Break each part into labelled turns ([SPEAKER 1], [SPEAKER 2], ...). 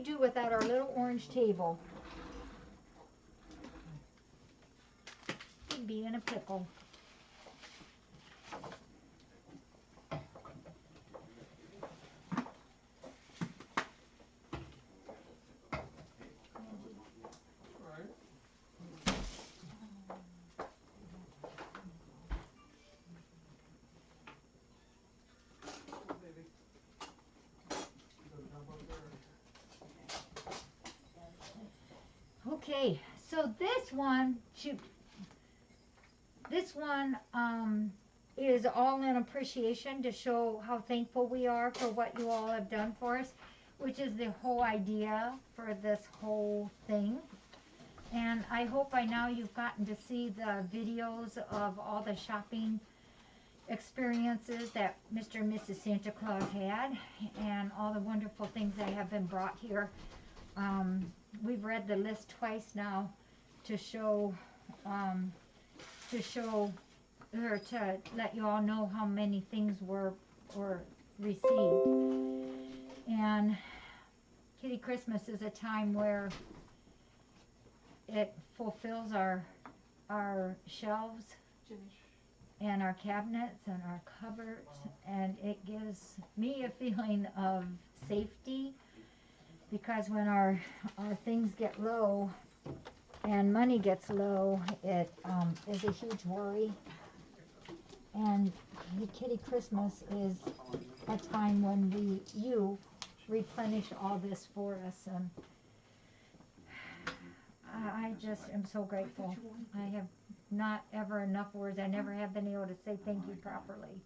[SPEAKER 1] do without our little orange table? We'd be in a pickle. Okay, so this one is all in appreciation to show how thankful we are for what you all have done for us, which is the whole idea for this whole thing. And I hope by now you've gotten to see the videos of all the shopping experiences that Mr. and Mrs. Santa Claus had, and all the wonderful things that have been brought here. We've read the list twice now to show, or to let you all know how many things were received. And Kitty Christmas is a time where it fulfills our shelves and our cabinets and our cupboards, and it gives me a feeling of safety, because when our things get low and money gets low, it is a huge worry. And the Kitty Christmas is a time when you replenish all this for us, and I just am so grateful. I have not ever enough words. I never have been able to say thank you properly,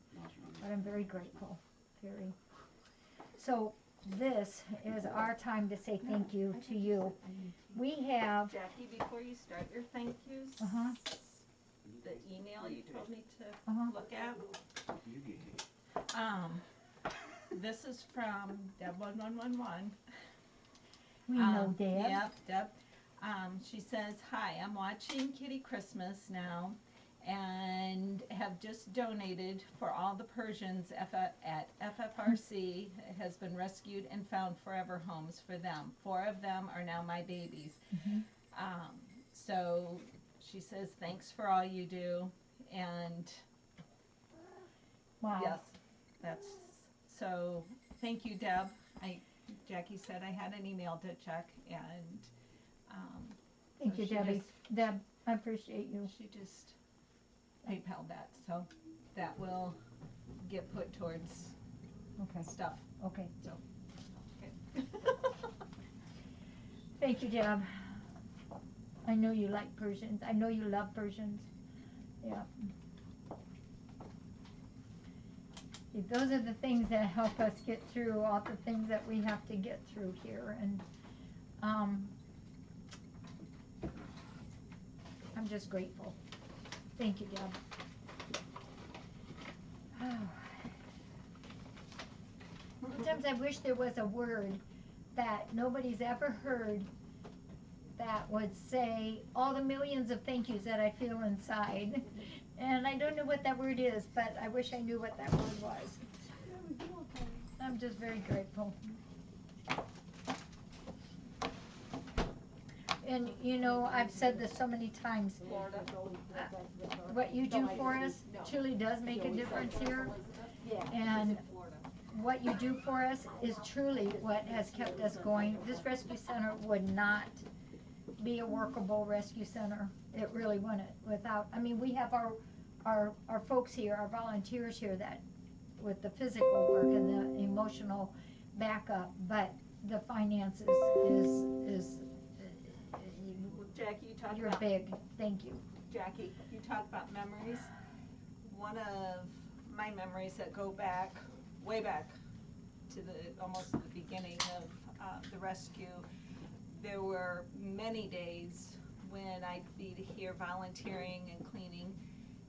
[SPEAKER 1] but I'm very grateful, very. So this is our time to say thank you to you. We have...
[SPEAKER 2] Jackie, before you start your thank yous, the email you told me to look at, this is from Deb1111.
[SPEAKER 1] We know Deb.
[SPEAKER 2] Yep, Deb. She says, hi, I'm watching Kitty Christmas now and have just donated for all the Persians at FFRC has been rescued and found forever homes for them. 4 of them are now my babies. So she says, thanks for all you do. And
[SPEAKER 1] wow.
[SPEAKER 2] Yes, that's, so thank you, Deb. Jackie said I had an email to check, and
[SPEAKER 1] thank you, Debbie. Deb, I appreciate you.
[SPEAKER 2] She just PayPal that, so that will get put towards stuff.
[SPEAKER 1] Okay.
[SPEAKER 2] So, okay.
[SPEAKER 1] Thank you, Deb. I know you like Persians. I know you love Persians. Yeah. Those are the things that help us get through all the things that we have to get through here, and I'm just grateful. Thank you, Deb. Oh. Sometimes I wish there was a word that nobody's ever heard that would say all the millions of thank yous that I feel inside. And I don't know what that word is, but I wish I knew what that word was. I'm just very grateful. And you know, I've said this so many times, what you do for us truly does make a difference here. And what you do for us is truly what has kept us going. This rescue center would not be a workable rescue center. It really wouldn't without, I mean, we have our folks here, our volunteers here that with the physical work and the emotional backup, but the finances is
[SPEAKER 2] Jackie, you talked
[SPEAKER 1] you're
[SPEAKER 2] about
[SPEAKER 1] big. Thank you.
[SPEAKER 2] Jackie, you talked about memories. One of my memories that go back, way back to almost the beginning of the rescue, there were many days when I'd be here volunteering and cleaning,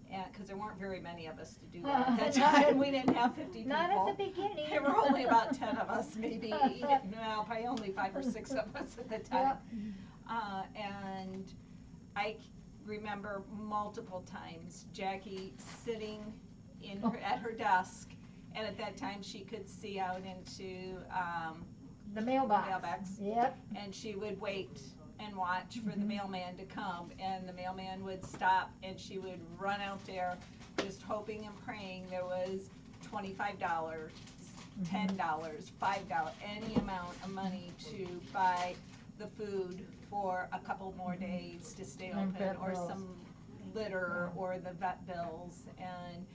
[SPEAKER 2] and because there weren't very many of us to do that at that time. We didn't have 50 people.
[SPEAKER 1] Not at the beginning.
[SPEAKER 2] There were only about 10 of us, maybe. No, probably only 5 or 6 of us at the time.
[SPEAKER 1] Yep.
[SPEAKER 2] And I remember multiple times Jackie sitting in at her desk, and at that time she could see out into
[SPEAKER 1] The mailbox. Yep.
[SPEAKER 2] And she would wait and watch for the mailman to come, and the mailman would stop, and she would run out there just hoping and praying there was $25, $10, $5, any amount of money to buy the food for a couple more days to stay
[SPEAKER 1] And
[SPEAKER 2] open,
[SPEAKER 1] vet
[SPEAKER 2] or
[SPEAKER 1] bills.
[SPEAKER 2] some litter, or the vet bills. And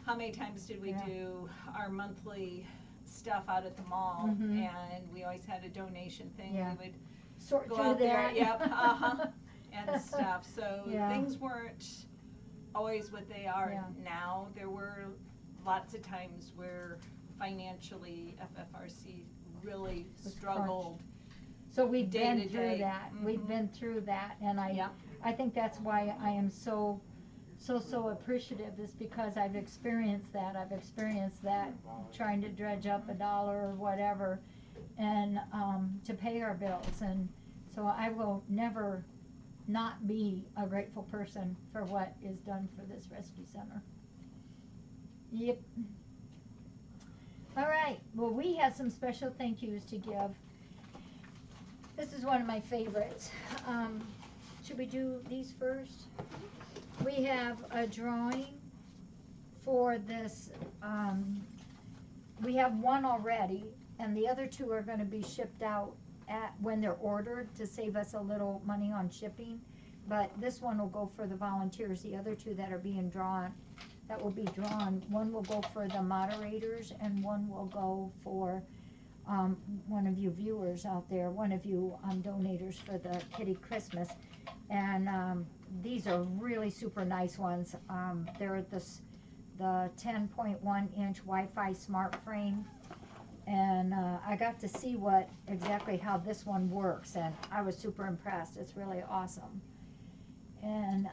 [SPEAKER 2] how many times did we
[SPEAKER 1] Yeah.
[SPEAKER 2] do our monthly stuff out at the mall, and we always had a donation thing.
[SPEAKER 1] Yeah.
[SPEAKER 2] We would
[SPEAKER 1] Sort
[SPEAKER 2] go
[SPEAKER 1] through
[SPEAKER 2] out there,
[SPEAKER 1] that.
[SPEAKER 2] yep, and stuff. So
[SPEAKER 1] Yeah.
[SPEAKER 2] things weren't always what they are
[SPEAKER 1] Yeah.
[SPEAKER 2] now. There were lots of times where financially FFRC really
[SPEAKER 1] Was
[SPEAKER 2] struggled.
[SPEAKER 1] So we've
[SPEAKER 2] Day
[SPEAKER 1] been
[SPEAKER 2] to
[SPEAKER 1] through
[SPEAKER 2] day.
[SPEAKER 1] that. We've been through that, and
[SPEAKER 2] Yep.
[SPEAKER 1] I think that's why I am so appreciative, is because I've experienced that. I've experienced that, trying to dredge up $1 or whatever, and to pay our bills. And so I will never not be a grateful person for what is done for this rescue center. Yep. All right. Well, we have some special thank yous to give. This is one of my favorites. Should we do these first? We have a drawing for this. We have one already, and the other two are going to be shipped out when they're ordered, to save us a little money on shipping. But this one will go for the volunteers. The other two that are being drawn, one will go for the moderators, and one will go for one of you viewers out there, one of you donators for the Kitty Christmas. And these are really super nice ones. They're the 10.1-inch Wi-Fi smart frame. And I got to see exactly how this one works, and I was super impressed. It's really awesome. And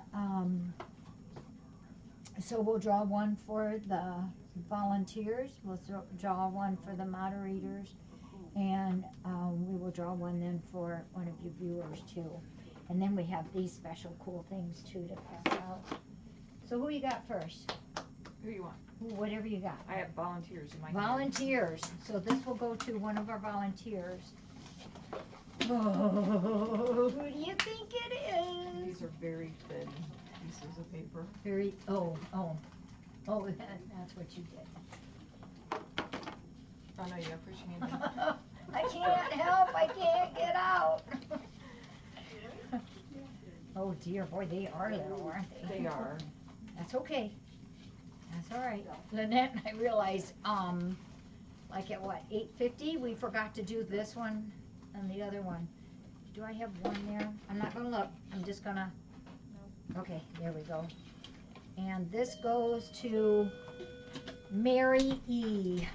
[SPEAKER 1] so we'll draw one for the volunteers, we'll draw one for the moderators, and we will draw one then for one of you viewers too. And then we have these special cool things too to pass out. So who you got first?
[SPEAKER 3] Who you want?
[SPEAKER 1] Whatever you got.
[SPEAKER 3] I have volunteers in my hand.
[SPEAKER 1] Volunteers. So this will go to one of our volunteers. Oh, who do you think it is?
[SPEAKER 3] These are very thin pieces of paper.
[SPEAKER 1] That's what you did.
[SPEAKER 3] Oh no, you have push hand.
[SPEAKER 1] I can't help, I can't get out. Oh dear, boy, they are little, aren't they?
[SPEAKER 3] They are.
[SPEAKER 1] That's okay. That's all right. Lynette and I realized, like at what, 8:50, we forgot to do this one and the other one. Do I have one there? I'm not gonna look, I'm just gonna, okay, there we go. And this goes to Mary E.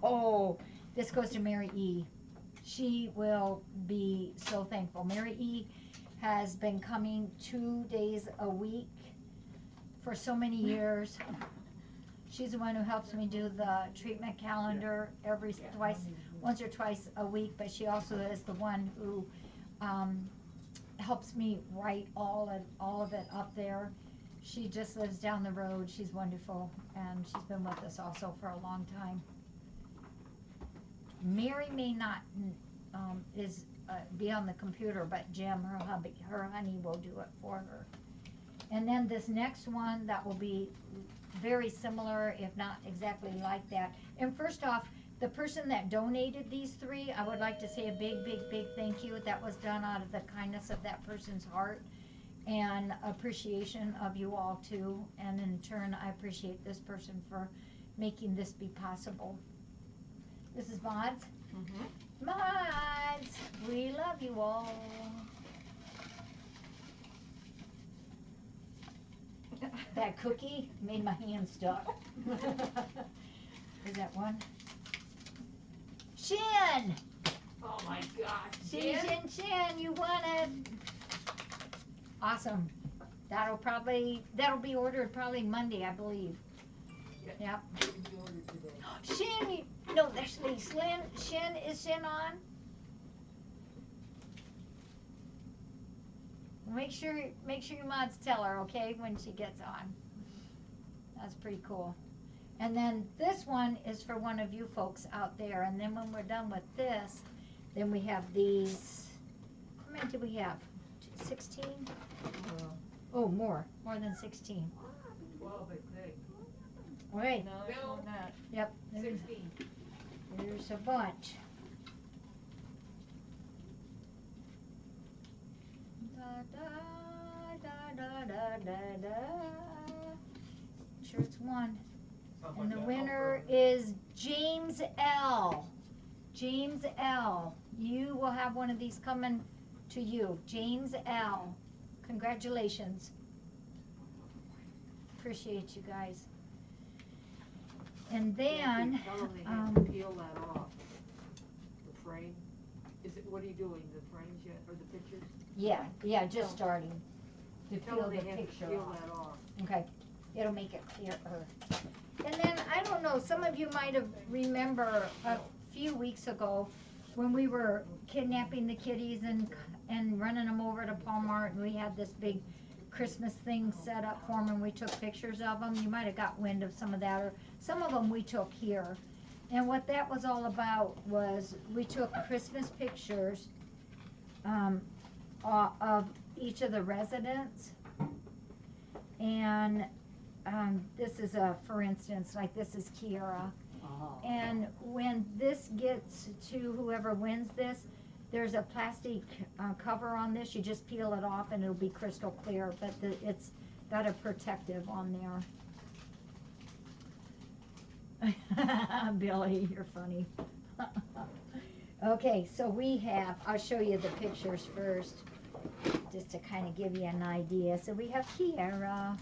[SPEAKER 1] Oh, this goes to Mary E. She will be so thankful. Mary E. has been coming 2 days a week for so many years. She's the one who helps me do the treatment calendar once or twice a week, but she also is the one who helps me write all of it up there. She just lives down the road. She's wonderful, and she's been with us also for a long time. Mary may not be on the computer, but Jim, her honey, will do it for her. And then this next one, that will be very similar, if not exactly like that. And first off, the person that donated these three, I would like to say a big, big, big thank you. That was done out of the kindness of that person's heart and appreciation of you all too. And in turn, I appreciate this person for making this be possible. This is Mods. Mods, we love you all. That cookie made my hand stuck. Is that one? Shin!
[SPEAKER 3] Oh my God.
[SPEAKER 1] Shin, you won it. Awesome. That'll be ordered probably Monday, I believe. Yep. Shin, no, actually, Shin, is Shin on? Make sure you mods tell her, okay, when she gets on. That's pretty cool. And then this one is for one of you folks out there. And then when we're done with this, then we have these. How many do we have? 16? Oh, more than 16.
[SPEAKER 3] 12, I think.
[SPEAKER 1] All right.
[SPEAKER 3] No, there's more than that.
[SPEAKER 1] Yep.
[SPEAKER 3] 16.
[SPEAKER 1] There's a bunch. Da da da da da da da. Sure, it's one. And the winner is James L. James L. You will have one of these coming to you. James L. Congratulations. Appreciate you guys. And then,
[SPEAKER 4] Tell them they have to peel that off. The frame. Is it, what are you doing, the frames yet, or the pictures?
[SPEAKER 1] yeah, just starting to
[SPEAKER 4] Tell
[SPEAKER 1] peel
[SPEAKER 4] them
[SPEAKER 1] the
[SPEAKER 4] they have to
[SPEAKER 1] picture
[SPEAKER 4] peel
[SPEAKER 1] off.
[SPEAKER 4] that off.
[SPEAKER 1] Okay, it'll make it clearer. And then, I don't know, some of you might have remember a few weeks ago when we were kidnapping the kitties and running them over to Paul Martin. We had this big Christmas thing set up for them and we took pictures of them. You might have got wind of some of that, or some of them we took here. And what that was all about was we took Christmas pictures of each of the residents. And this is for instance, like this is Kiara. And when this gets to whoever wins this, there's a plastic cover on this. You just peel it off and it'll be crystal clear, but it's got a protective on there. Billy, you're funny. Okay, so we have, I'll show you the pictures first, just to kind of give you an idea. So we have Kiara.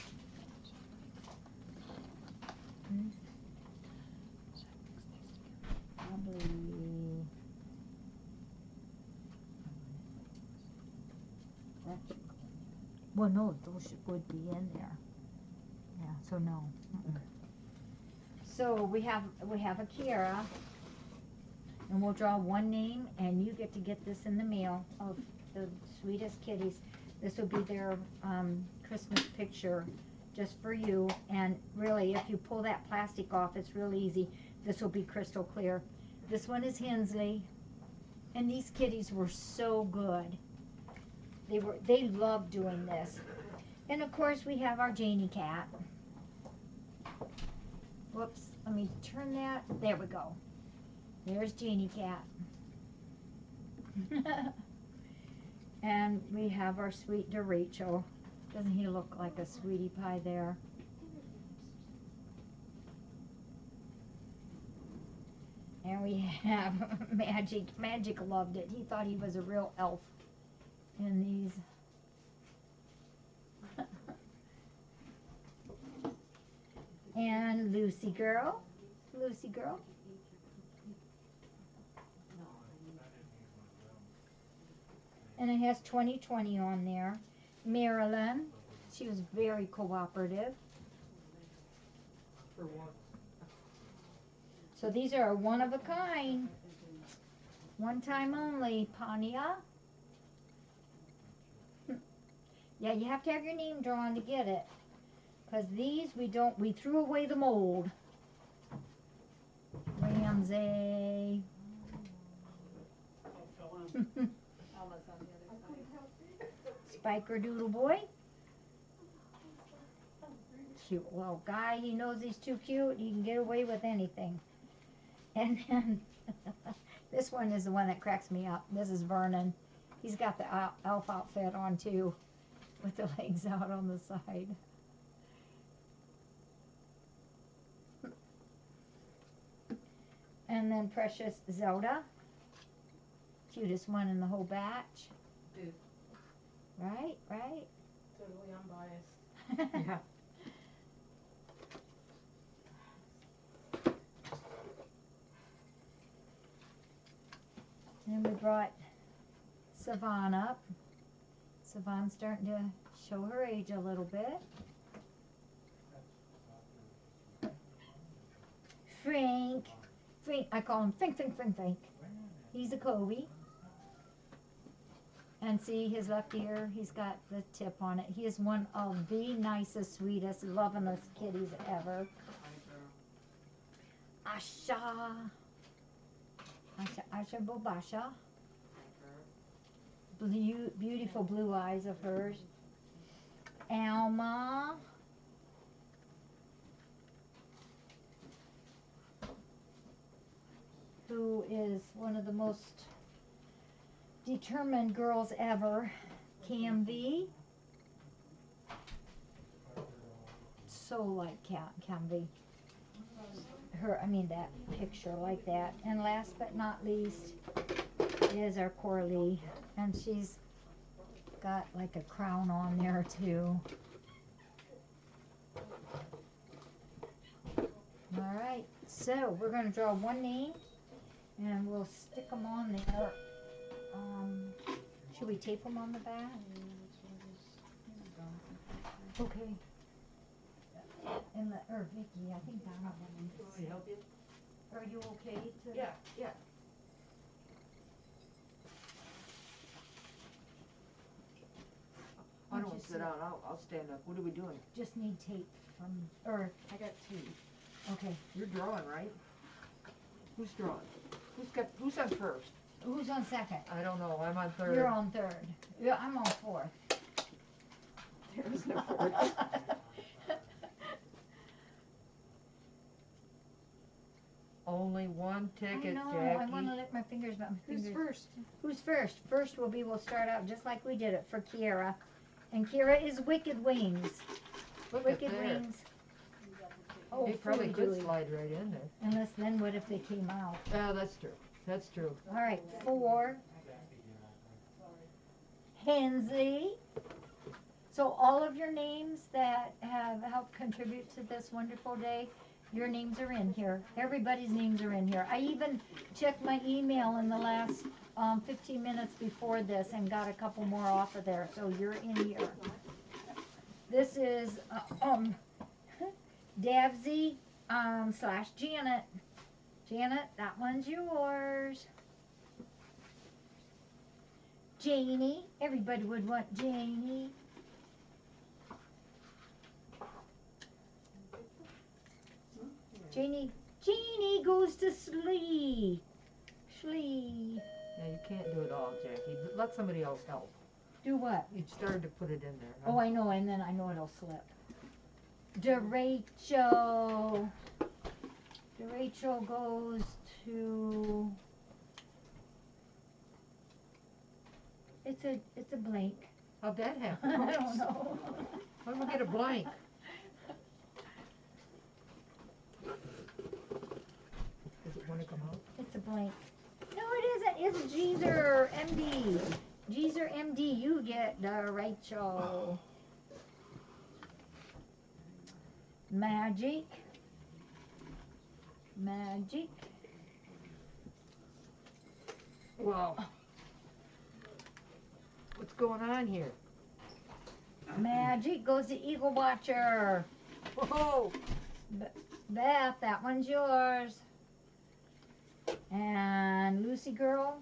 [SPEAKER 1] Probably, well, no, those would be in there. Yeah, so no. So we have a Kiara, and we'll draw one name, and you get to get this in the mail of the sweetest kitties. This will be their Christmas picture just for you. And really, if you pull that plastic off, it's real easy. This will be crystal clear. This one is Hensley, and these kitties were so good. They loved doing this. And of course, we have our Janie cat. Whoops, let me turn that. There we go. There's Janie cat. And we have our sweet Rachel. Doesn't he look like a sweetie pie there? And we have Magic. Magic loved it. He thought he was a real elf in these. And Lucy girl. Lucy girl. And it has 2020 on there. Marilyn. She was very cooperative.
[SPEAKER 4] For what?
[SPEAKER 1] So these are one of a kind. One time only, Pania. Yeah, you have to have your name drawn to get it. Because these we threw away the mold. Ramsey. Spiker Doodle Boy. Cute little guy. He knows he's too cute. He can get away with anything. And then this one is the one that cracks me up. This is Vernon. He's got the elf outfit on too, with the legs out on the side. And then Precious Zelda. Cutest one in the whole batch.
[SPEAKER 3] Dude.
[SPEAKER 1] Right?
[SPEAKER 3] Totally unbiased.
[SPEAKER 4] Yeah.
[SPEAKER 1] And we brought Savon up. Savon's starting to show her age a little bit. Frank, I call him Frank. He's a Kobe. And see his left ear, he's got the tip on it. He is one of the nicest, sweetest, lovingest kitties ever. Asha. Asha Bobasha. Beautiful blue eyes of hers. Alma. Who is one of the most determined girls ever. Cam V. So like Cam V. That picture like that. And last but not least is our Coralie. And she's got like a crown on there too. Alright, so we're going to draw one name and we'll stick them on there. Should we tape them on the back? Okay. And Vicky, I think Donna will.
[SPEAKER 4] Can I help you?
[SPEAKER 1] Are you okay to?
[SPEAKER 4] Yeah, yeah. I don't sit down, I'll stand up. What are we doing?
[SPEAKER 1] Just need tape from,
[SPEAKER 4] I got two.
[SPEAKER 1] okay.
[SPEAKER 4] You're drawing, right? Who's drawing? Who's on first?
[SPEAKER 1] Who's on second?
[SPEAKER 4] I don't know, I'm on third.
[SPEAKER 1] You're on third. Yeah, I'm on fourth.
[SPEAKER 3] There's no fourth.
[SPEAKER 4] Only one ticket,
[SPEAKER 1] I know,
[SPEAKER 4] Jackie.
[SPEAKER 1] I want to lick my fingers, but my
[SPEAKER 3] Who's
[SPEAKER 1] fingers.
[SPEAKER 3] first?
[SPEAKER 1] Who's first? First we'll start out just like we did it for Kiera. And Kiera is Wicked Wings.
[SPEAKER 4] Look
[SPEAKER 1] Wicked
[SPEAKER 4] at there.
[SPEAKER 1] Wings. Oh,
[SPEAKER 4] He probably
[SPEAKER 1] fully
[SPEAKER 4] could
[SPEAKER 1] Dewey.
[SPEAKER 4] slide right in there.
[SPEAKER 1] Unless then what if they came out?
[SPEAKER 4] Oh, that's true. That's true.
[SPEAKER 1] All right, 4. Hensley. So all of your names that have helped contribute to this wonderful day, your names are in here. Everybody's names are in here. I even checked my email in the last 15 minutes before this and got a couple more off of there. So you're in here. This is Davsy / Janet. Janet, that one's yours. Janie, everybody would want Janie. Janie goes to sleep. Sleep.
[SPEAKER 4] Yeah, you can't do it all, Jackie. Let somebody else help.
[SPEAKER 1] Do what?
[SPEAKER 4] You started to put it in there.
[SPEAKER 1] Oh, I know, and then I know it'll slip. DeRachel. DeRachel goes to. It's a blank.
[SPEAKER 4] How'd that happen?
[SPEAKER 1] I don't know.
[SPEAKER 4] Why do we get a blank? Does it want to come out?
[SPEAKER 1] It's a blank. No, it isn't. It's Jeezer MD. Jeezer MD. You get DeRachel. Magic.
[SPEAKER 4] Wow. What's going on here?
[SPEAKER 1] Magic goes to Eagle Watcher.
[SPEAKER 4] Whoa!
[SPEAKER 1] Beth, that one's yours. And Lucy Girl.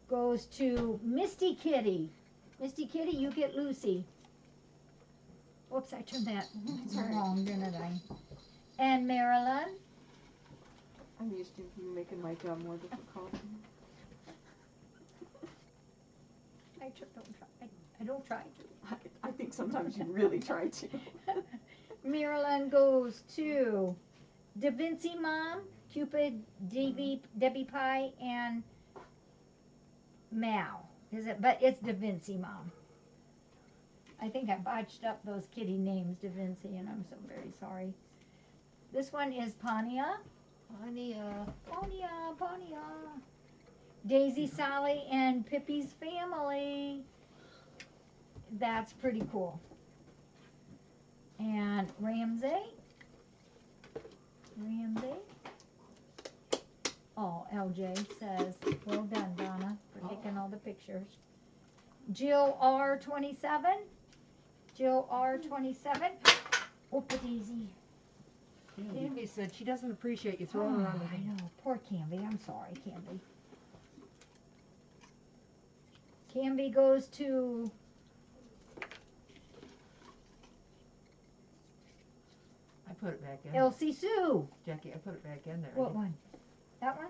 [SPEAKER 1] Goes to Misty Kitty. Misty Kitty, you get Lucy. Whoops, I turned that wrong, didn't I? And Marilyn.
[SPEAKER 3] I'm used to you making my job more difficult.
[SPEAKER 1] I don't try.
[SPEAKER 3] I think sometimes you really try to.
[SPEAKER 1] Marilyn goes to Da Vinci Mom, Cupid, Debbie Pie, and Mal. Is it? But it's Da Vinci Mom. I think I botched up those kitty names, Da Vinci, and I'm so very sorry. This one is Pania. Pania. Daisy, Sally, and Pippi's family. That's pretty cool. And Ramsey. Oh, LJ says, well done, Donna, for taking all the pictures. Jill R27. Oh, Daisy.
[SPEAKER 4] He said she doesn't appreciate you throwing her on the
[SPEAKER 1] I know. Poor Canby. I'm sorry, Canby. Canby goes to
[SPEAKER 4] I put it back in there.
[SPEAKER 1] Elsie Sue.
[SPEAKER 4] Jackie, I put it back in there.
[SPEAKER 1] What one? That one?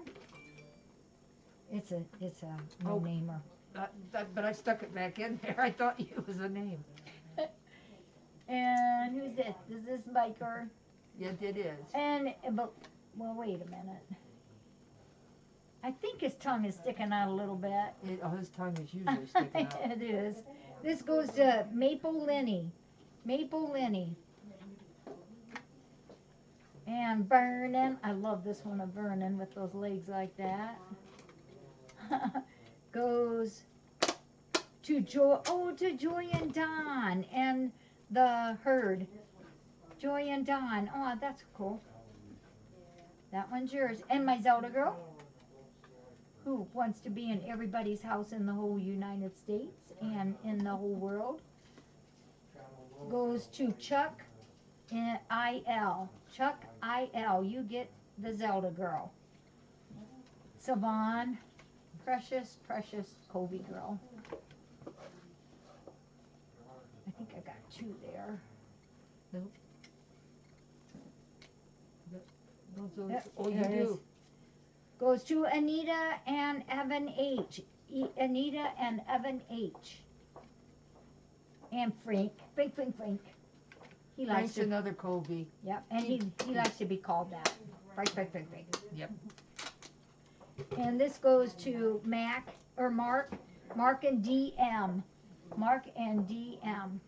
[SPEAKER 1] It's a
[SPEAKER 4] Oh.
[SPEAKER 1] no-namer.
[SPEAKER 4] But I stuck it back in there. I thought it was a name.
[SPEAKER 1] And who's this? Is this biker?
[SPEAKER 4] Yes, it is.
[SPEAKER 1] And, but, well, wait a minute. I think his tongue is sticking out a little bit.
[SPEAKER 4] His tongue is usually sticking out.
[SPEAKER 1] It is. This goes to Maple Lenny. Maple Lenny. And Vernon. I love this one of Vernon with those legs like that. Goes to to Joy and Don and the herd. Joy and Don. Oh, that's cool. That one's yours. And my Zelda girl, who wants to be in everybody's house in the whole United States and in the whole world, goes to Chuck I.L. Chuck I.L. You get the Zelda girl. Savon, precious, precious Kobe girl. I think I got 2 there.
[SPEAKER 4] Nope.
[SPEAKER 1] Yep,
[SPEAKER 4] Oh, you
[SPEAKER 1] there it is.
[SPEAKER 4] do.
[SPEAKER 1] Goes to Anita and Evan H. Anita and Evan H. And Frank. Frank. He likes
[SPEAKER 4] Frank's
[SPEAKER 1] to.
[SPEAKER 4] another Kobe.
[SPEAKER 1] Yep, and he likes to be called that. Frank.
[SPEAKER 4] Yep.
[SPEAKER 1] And this goes to Mark and DM. Mark and DM.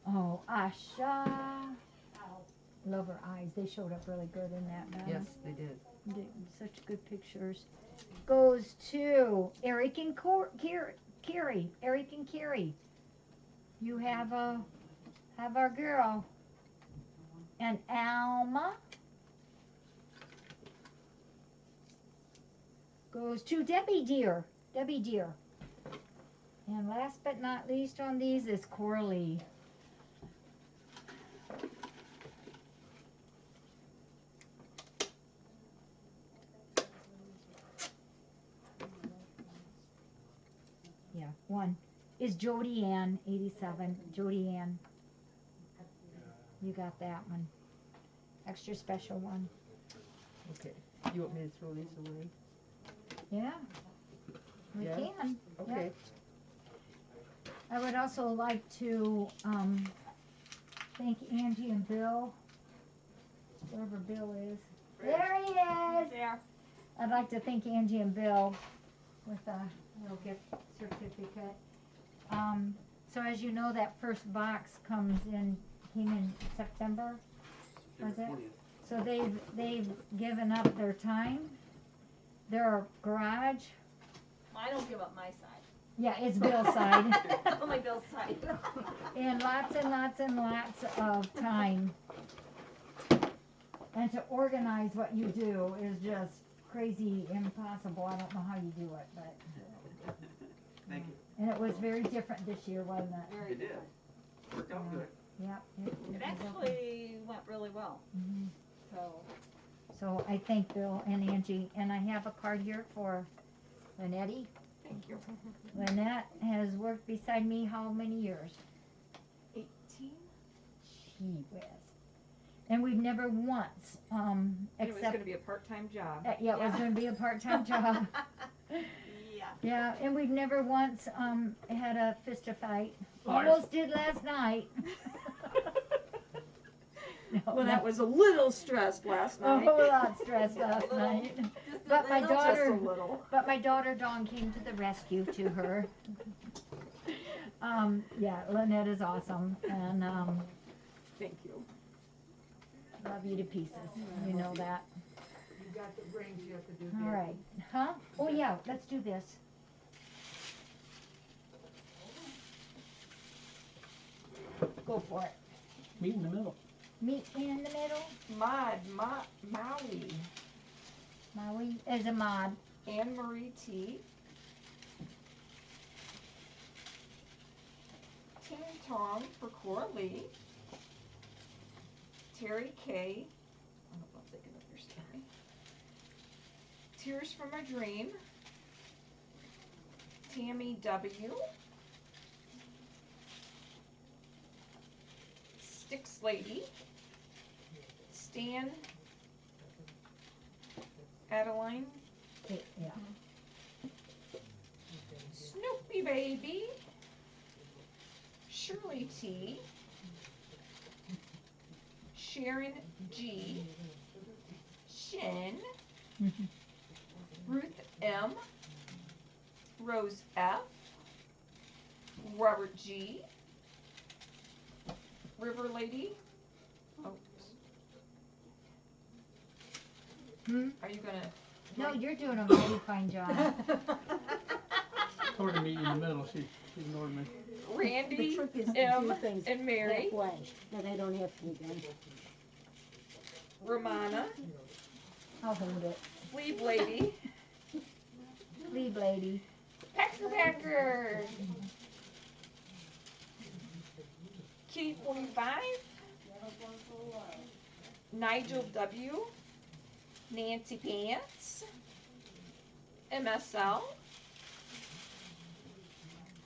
[SPEAKER 1] Oh, Asha. Love her eyes. They showed up really good in that balance.
[SPEAKER 4] Yes, they did.
[SPEAKER 1] Such good pictures. Goes to Eric and Carrie. Eric and Carrie. You have our girl. And Alma goes to Debbie dear. And last but not least on these is Coralie. Yeah, one is Jody Ann, 87. Jody Ann. You got that one. Extra special one.
[SPEAKER 4] Okay. You want me to throw these away?
[SPEAKER 1] Yeah, we
[SPEAKER 4] Yeah?
[SPEAKER 1] can.
[SPEAKER 4] Okay.
[SPEAKER 1] Yep. I would also like to thank Angie and Bill, wherever Bill is. There he is.
[SPEAKER 2] There.
[SPEAKER 1] I'd like to thank Angie and Bill with a little gift certificate. So as you know, that first box came in September, was it? So they've given up their time, their garage.
[SPEAKER 2] I don't give up my side.
[SPEAKER 1] Yeah, it's Bill's side.
[SPEAKER 2] Only Bill's side.
[SPEAKER 1] And lots of time. And to organize what you do is just crazy impossible. I don't know how you do it, but.
[SPEAKER 5] Thank you.
[SPEAKER 1] And it was very different this year, wasn't it?
[SPEAKER 2] Very
[SPEAKER 5] It did. Worked out good.
[SPEAKER 1] Yep.
[SPEAKER 2] It actually went really well,
[SPEAKER 1] Mhm.
[SPEAKER 2] so.
[SPEAKER 1] So I thank Bill and Angie, and I have a card here for Lynette.
[SPEAKER 3] Thank you.
[SPEAKER 1] Lynette has worked beside me how many years?
[SPEAKER 3] 18?
[SPEAKER 1] Gee whiz. And we've never once,
[SPEAKER 3] And it was
[SPEAKER 1] except,
[SPEAKER 3] gonna be a part-time job.
[SPEAKER 1] yeah, it was
[SPEAKER 2] Yeah.
[SPEAKER 1] gonna be a part-time job.
[SPEAKER 2] Yeah.
[SPEAKER 1] Yeah, and we've never once, had a fist fight.
[SPEAKER 5] Fires.
[SPEAKER 1] Almost did last night. No,
[SPEAKER 3] Well,
[SPEAKER 1] no.
[SPEAKER 3] that was a little stressed last
[SPEAKER 1] A
[SPEAKER 3] night.
[SPEAKER 1] whole lot stressed last
[SPEAKER 2] Little.
[SPEAKER 1] night.
[SPEAKER 2] Just a
[SPEAKER 1] But my
[SPEAKER 2] little.
[SPEAKER 3] Just a
[SPEAKER 1] daughter,
[SPEAKER 3] little.
[SPEAKER 1] but my daughter Dawn came to the rescue to her. Yeah, Lynette is awesome, and
[SPEAKER 3] Thank you.
[SPEAKER 1] love you to pieces. You know that.
[SPEAKER 4] You got the brains you have to do.
[SPEAKER 1] All right, huh? Oh yeah, let's do this. Go for it.
[SPEAKER 5] Meet in the middle.
[SPEAKER 1] Meet in the middle.
[SPEAKER 3] Maui,
[SPEAKER 1] Maui is a mod.
[SPEAKER 3] Anne Marie T. Ting Tong for Coralie. Terry K. I don't know if they can understand me. Tears from a Dream.
[SPEAKER 6] Tammy W. Sticks Lady. Stan. Adeline.
[SPEAKER 1] Yeah.
[SPEAKER 6] Snoopy Baby. Shirley T. Sharon G. Shin. Ruth M. Rose F. Robert G. River Lady. Oh. Are you gonna?
[SPEAKER 1] No, you're doing a mighty fine job.
[SPEAKER 5] Told her to meet you in the middle, she ignored me.
[SPEAKER 6] Randy
[SPEAKER 7] The trick is to
[SPEAKER 6] M.
[SPEAKER 7] do things
[SPEAKER 6] and Mary.
[SPEAKER 7] halfway, then they don't have to be done.
[SPEAKER 6] Romana.
[SPEAKER 1] I'll hold it.
[SPEAKER 6] Leave Lady.
[SPEAKER 1] Leave, lady.
[SPEAKER 6] Packer. Kitty 45. Nigel W. Nancy Pants. MSL.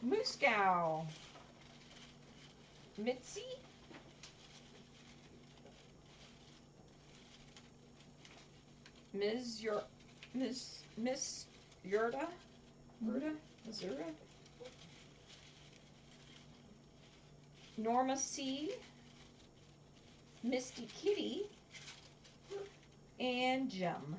[SPEAKER 6] Mooskow. Mitzi. Miss Yurda. Missouri. Norma C. Misty Kitty. And Jem.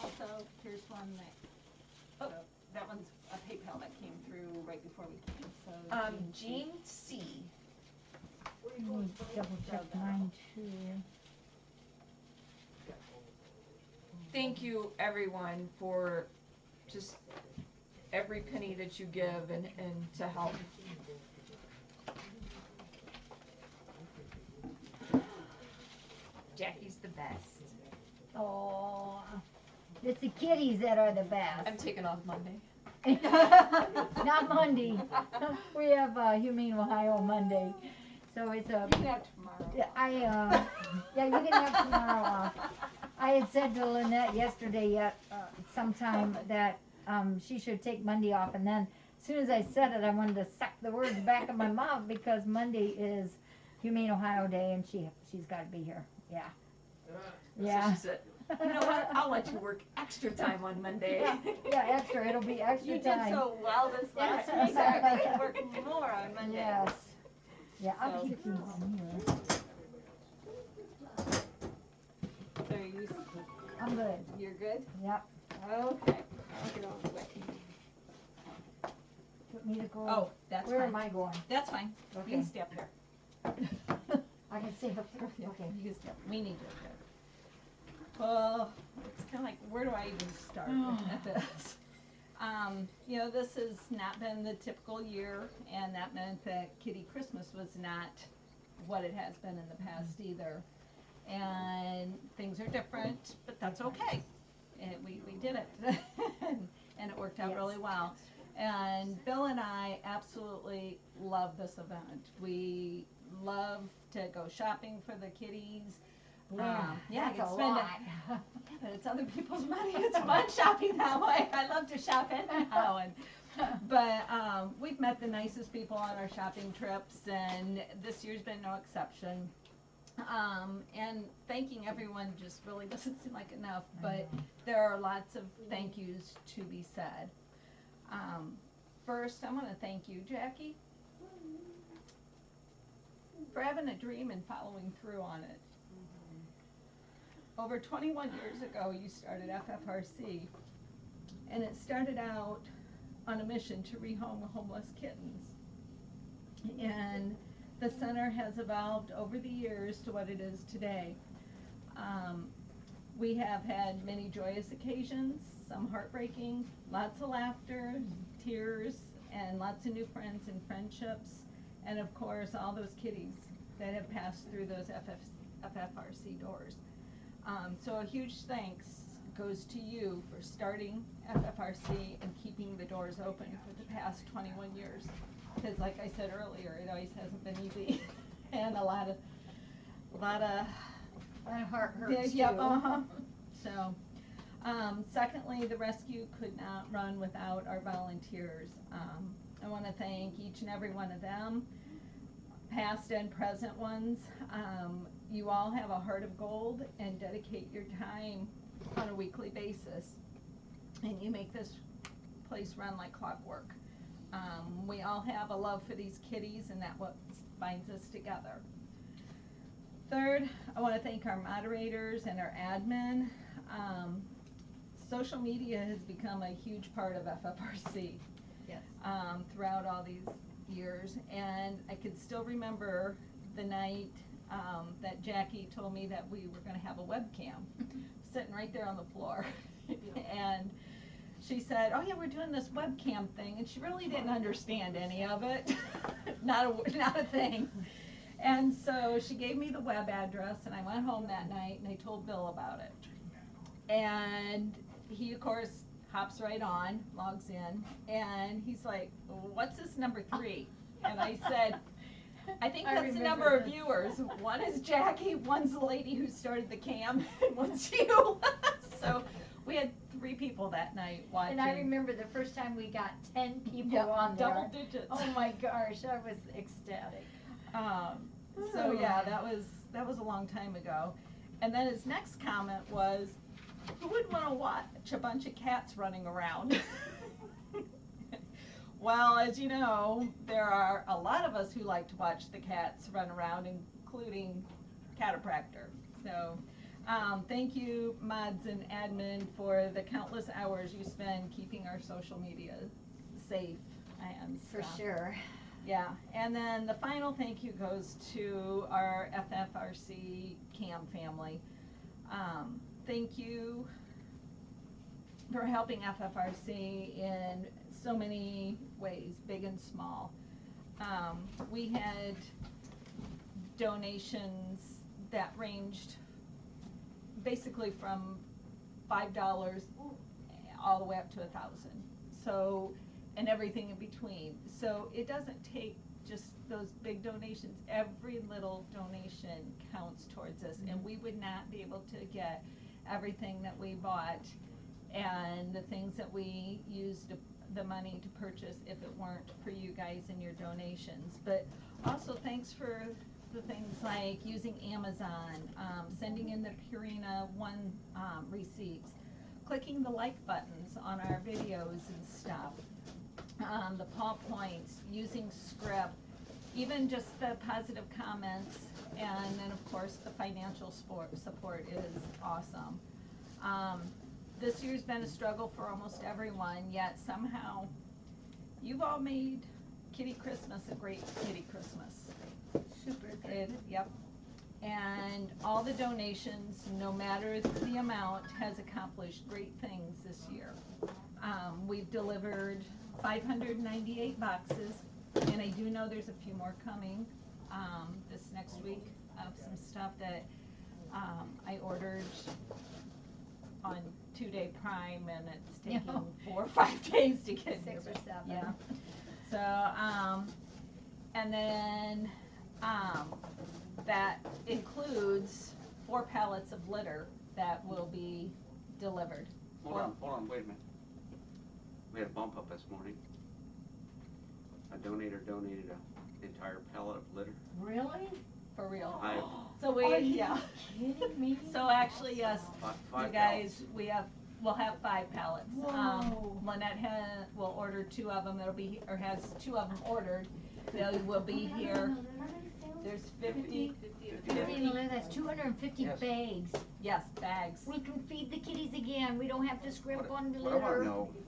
[SPEAKER 2] Also, here's one that, oh, that one's a PayPal that came through right before we came, so.
[SPEAKER 6] Jean C.
[SPEAKER 1] Let me double check mine too.
[SPEAKER 6] Thank you, everyone, for just every penny that you give and to help. Jackie's the best.
[SPEAKER 1] Oh, it's the kitties that are the best.
[SPEAKER 6] I'm taking off Monday.
[SPEAKER 1] Not Monday. We have Humane Ohio Monday, so it's a.
[SPEAKER 2] You can have tomorrow.
[SPEAKER 1] Yeah, you can have tomorrow off. I had said to Lynette yesterday sometime that she should take Monday off, and then as soon as I said it, I wanted to suck the words back in my mouth because Monday is Humane Ohio Day, and she's got to be here. Yeah. Yeah.
[SPEAKER 6] So she said, you know what? I'll let you work extra time on Monday.
[SPEAKER 1] Yeah, extra. It'll be extra
[SPEAKER 2] You
[SPEAKER 1] time.
[SPEAKER 2] did so well this last week, I could work more on Monday.
[SPEAKER 1] Yes. Yeah, I'll
[SPEAKER 2] So-
[SPEAKER 1] keep these in here.
[SPEAKER 2] So you,
[SPEAKER 1] I'm good.
[SPEAKER 2] you're good?
[SPEAKER 1] Yep.
[SPEAKER 2] Okay. I'll get on quick.
[SPEAKER 1] Want me to go?
[SPEAKER 2] Oh, that's
[SPEAKER 1] Where
[SPEAKER 2] fine.
[SPEAKER 1] am I going?
[SPEAKER 2] That's fine. You
[SPEAKER 1] Okay.
[SPEAKER 2] can stay up here.
[SPEAKER 1] I can stay up there. Okay.
[SPEAKER 2] You can stay up. We need you up there. Well, it's kind of like, where do I even start at this? You know, this has not been the typical year, and that meant that Kitty Christmas was not what it has been in the past either. And things are different, but that's okay. We did it, and it worked out really well. And Bill and I absolutely love this event. We love to go shopping for the kitties. Yeah, I
[SPEAKER 1] that's
[SPEAKER 2] can
[SPEAKER 1] a
[SPEAKER 2] spend
[SPEAKER 1] lot.
[SPEAKER 2] Yeah, but it's other people's money. It's fun shopping that way. I love to shop anyhow. But we've met the nicest people on our shopping trips, and this year's been no exception. And thanking everyone just really doesn't seem like enough, but there are lots of thank yous to be said. First, I want to thank you, Jackie, for having a dream and following through on it. Over 21 years ago, you started FFRC, and it started out on a mission to rehome homeless kittens. And the center has evolved over the years to what it is today. We have had many joyous occasions, some heartbreaking, lots of laughter, tears, and lots of new friends and friendships, and of course all those kitties that have passed through those FFRC doors. So a huge thanks goes to you for starting FFRC and keeping the doors open for the past 21 years. Because like I said earlier, it always hasn't been easy, and a lot of
[SPEAKER 1] My heart hurts
[SPEAKER 2] yep,
[SPEAKER 1] too.
[SPEAKER 2] So, Secondly, the rescue could not run without our volunteers. I want to thank each and every one of them, past and present ones. You all have a heart of gold and dedicate your time on a weekly basis, and you make this place run like clockwork. We all have a love for these kitties, and that's what binds us together. Third, I want to thank our moderators and our admin. Social media has become a huge part of FFRC.
[SPEAKER 1] Yes.
[SPEAKER 2] Throughout all these years, and I could still remember the night that Jackie told me that we were going to have a webcam sitting right there on the floor. And she said, oh yeah, we're doing this webcam thing, and she really didn't understand any of it. not a thing. And so she gave me the web address, and I went home that night and I told Bill about it. And he, of course, hops right on, logs in, and he's like, what's this number 3? And I said, I think that's the number of viewers. One is Jackie, one's the lady who started the cam, and one's you. So we had 3 people that night watching.
[SPEAKER 1] And I remember the first time we got 10 people
[SPEAKER 2] Yep,
[SPEAKER 1] on there.
[SPEAKER 2] double digits.
[SPEAKER 1] Oh my gosh, I was ecstatic.
[SPEAKER 2] So yeah, that was a long time ago. And then his next comment was, who would want to watch a bunch of cats running around? Well, as you know, there are a lot of us who like to watch the cats run around, including Catapractor. So thank you, mods and admin, for the countless hours you spend keeping our social media safe and
[SPEAKER 1] For
[SPEAKER 2] stuff.
[SPEAKER 1] sure.
[SPEAKER 2] Yeah, and then the final thank you goes to our FFRC CAM family. Thank you for helping FFRC in so many ways, big and small. We had donations that ranged basically from $5 all the way up to $1,000. So, and everything in between. So it doesn't take just those big donations. Every little donation counts towards this, and we would not be able to get everything that we bought and the things that we used the money to purchase if it weren't for you guys and your donations. But also thanks for the things like using Amazon, sending in the Purina One receipts, clicking the like buttons on our videos and stuff, the paw points, using script, even just the positive comments, and then of course the financial support is awesome. This year's been a struggle for almost everyone, yet somehow you've all made Kitty Christmas a great Kitty Christmas.
[SPEAKER 1] Super good.
[SPEAKER 2] Yep. And all the donations, no matter the amount, has accomplished great things this year. We've delivered 598 boxes, and I do know there's a few more coming this next week of some stuff that I ordered on 2-day Prime, and it's taking 4 or 5 days to get
[SPEAKER 1] 6 or 7.
[SPEAKER 2] Yeah. So, and then that includes 4 pallets of litter that will be delivered.
[SPEAKER 8] Hold on, wait a minute. We had a bump up this morning. A donator donated an entire pallet of litter.
[SPEAKER 1] Really?
[SPEAKER 2] For real.
[SPEAKER 8] I-
[SPEAKER 2] So we,
[SPEAKER 1] Are you
[SPEAKER 2] yeah.
[SPEAKER 1] kidding me?
[SPEAKER 2] So actually, yes,
[SPEAKER 8] Five
[SPEAKER 2] you guys,
[SPEAKER 8] pallets.
[SPEAKER 2] we'll have 5 pallets.
[SPEAKER 1] Whoa.
[SPEAKER 2] Lynette will order 2 of them. It'll be, or has 2 of them ordered. They will be here. There's 50,
[SPEAKER 1] 50, that's 250
[SPEAKER 8] Yes.
[SPEAKER 1] bags.
[SPEAKER 2] yes, bags.
[SPEAKER 1] We can feed the kitties again. We don't have to scrimp on the
[SPEAKER 8] What I wanna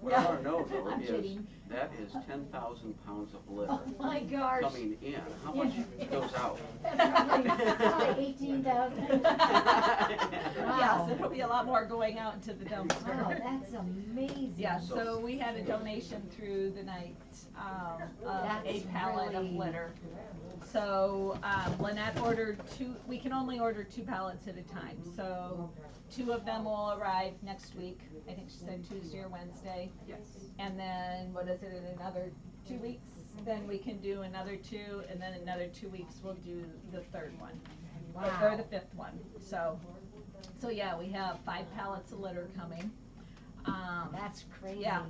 [SPEAKER 1] litter.
[SPEAKER 8] know, though,
[SPEAKER 1] I'm
[SPEAKER 8] is
[SPEAKER 1] kidding.
[SPEAKER 8] that is 10,000 pounds of litter
[SPEAKER 1] Oh my gosh.
[SPEAKER 8] coming in. How much goes out?
[SPEAKER 1] That's probably 18,000.
[SPEAKER 2] Yes,
[SPEAKER 1] Wow.
[SPEAKER 2] it'll be a lot more going out into the dumpster.
[SPEAKER 1] Wow, that's amazing.
[SPEAKER 2] Yeah, so we had a donation through the night of
[SPEAKER 1] That's
[SPEAKER 2] a pallet of
[SPEAKER 1] really-
[SPEAKER 2] litter. So Lynette ordered 2, we can only order 2 pallets at a time. So 2 of them will arrive next week. I think she said Tuesday or Wednesday.
[SPEAKER 4] Yes.
[SPEAKER 2] And then, what is it, in another 2 weeks? Then we can do another 2, and then another 2 weeks we'll do the 3rd one. Or
[SPEAKER 1] Wow.
[SPEAKER 2] the 5th one. So yeah, we have 5 pallets of litter coming.
[SPEAKER 1] That's crazy.
[SPEAKER 2] Yeah.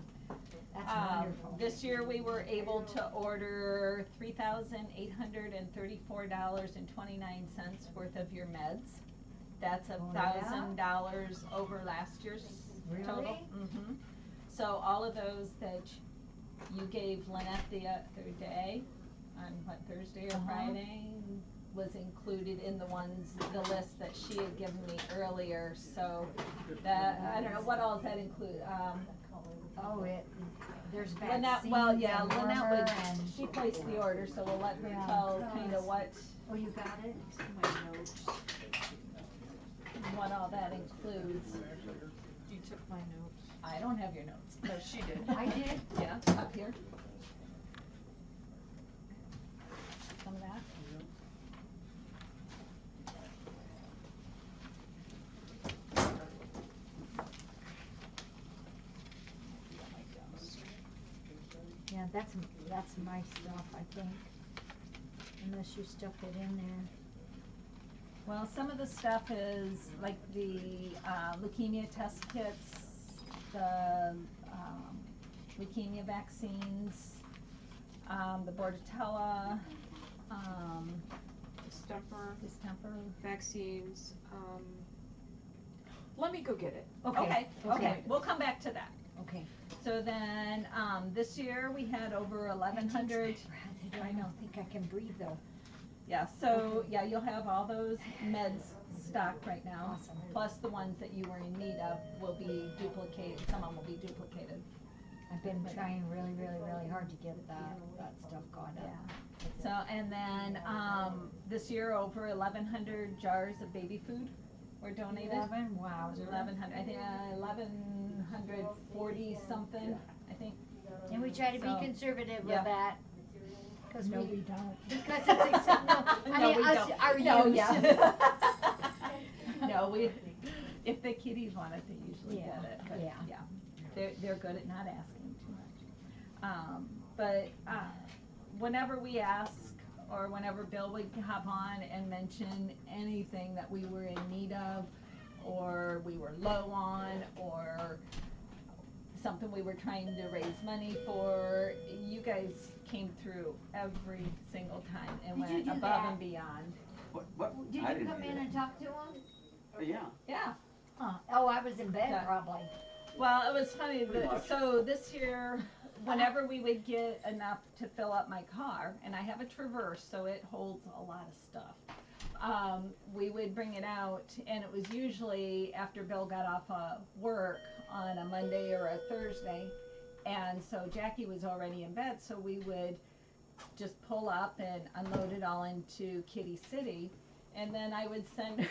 [SPEAKER 1] That's wonderful.
[SPEAKER 2] This year we were able to order $3,834.29 worth of your meds. That's $1,000 over last year's total.
[SPEAKER 1] Really?
[SPEAKER 2] Mm-hmm. So all of those that you gave Lynette the other day, on what, Thursday or Friday, was included in the list that she had given me earlier. So that, I don't know, what all does that include?
[SPEAKER 1] There's
[SPEAKER 2] Lynette,
[SPEAKER 1] vaccines
[SPEAKER 2] well,
[SPEAKER 1] and
[SPEAKER 2] yeah, Lynette
[SPEAKER 1] warmer
[SPEAKER 2] would, she placed the order, so we'll let her
[SPEAKER 1] Yeah,
[SPEAKER 2] tell
[SPEAKER 1] tell
[SPEAKER 2] kind
[SPEAKER 1] us.
[SPEAKER 2] of what,
[SPEAKER 1] Oh, you got it?
[SPEAKER 2] what all that includes.
[SPEAKER 4] You took my notes.
[SPEAKER 2] I don't have your notes.
[SPEAKER 6] No, she did.
[SPEAKER 1] I did.
[SPEAKER 2] Yeah, up here. Some of that.
[SPEAKER 1] Yeah, that's my stuff, I think. Unless you stuffed it in there.
[SPEAKER 2] Well, some of the stuff is like the leukemia test kits, the leukemia vaccines, the Bordetella, distemper.
[SPEAKER 3] Vaccines,
[SPEAKER 6] Let me go get it.
[SPEAKER 2] Okay, we'll come back to that.
[SPEAKER 1] Okay.
[SPEAKER 2] So then, this year we had over 1,100.
[SPEAKER 1] I don't think I can breathe though.
[SPEAKER 2] Yeah, so, yeah, you'll have all those meds stocked right now,
[SPEAKER 1] Awesome.
[SPEAKER 2] plus the ones that you were in need of will be duplicated, some of them will be duplicated.
[SPEAKER 1] I've been trying really, really, really hard to get that stuff caught up.
[SPEAKER 2] So, and then, this year, over 1,100 jars of baby food were donated.
[SPEAKER 1] 11? Wow.
[SPEAKER 2] 1,100, I think, 1,140 something, I think.
[SPEAKER 1] And we try to be
[SPEAKER 2] So,
[SPEAKER 1] conservative
[SPEAKER 2] yeah.
[SPEAKER 1] with that. Cause
[SPEAKER 2] No,
[SPEAKER 1] we
[SPEAKER 2] we don't.
[SPEAKER 1] Because it's acceptable. I
[SPEAKER 2] No,
[SPEAKER 1] mean,
[SPEAKER 2] we
[SPEAKER 1] us,
[SPEAKER 2] don't.
[SPEAKER 1] our
[SPEAKER 2] No,
[SPEAKER 1] youth.
[SPEAKER 2] yeah. No, if the kiddies want it, they usually get it, but,
[SPEAKER 1] yeah.
[SPEAKER 2] yeah. They're good at not asking too much. But whenever we ask, or whenever Bill would hop on and mention anything that we were in need of, or we were low on, or something we were trying to raise money for, you guys came through every single time and
[SPEAKER 1] Did you
[SPEAKER 2] went
[SPEAKER 1] do
[SPEAKER 2] above
[SPEAKER 1] that?
[SPEAKER 2] and beyond.
[SPEAKER 8] What?
[SPEAKER 1] Did
[SPEAKER 8] I
[SPEAKER 1] you
[SPEAKER 8] didn't
[SPEAKER 1] come
[SPEAKER 8] do
[SPEAKER 1] in
[SPEAKER 8] that.
[SPEAKER 1] and talk to him?
[SPEAKER 8] Yeah.
[SPEAKER 2] Yeah.
[SPEAKER 1] Huh. Oh, I was in bed
[SPEAKER 2] Yeah.
[SPEAKER 1] probably.
[SPEAKER 2] Well, it was funny,
[SPEAKER 8] Pretty much.
[SPEAKER 2] so this year, whenever we would get enough to fill up my car, and I have a Traverse, so it holds a lot of stuff, we would bring it out, and it was usually after Bill got off work on a Monday or a Thursday, and so Jackie was already in bed, so we would just pull up and unload it all into Kitty City, and then I would send her,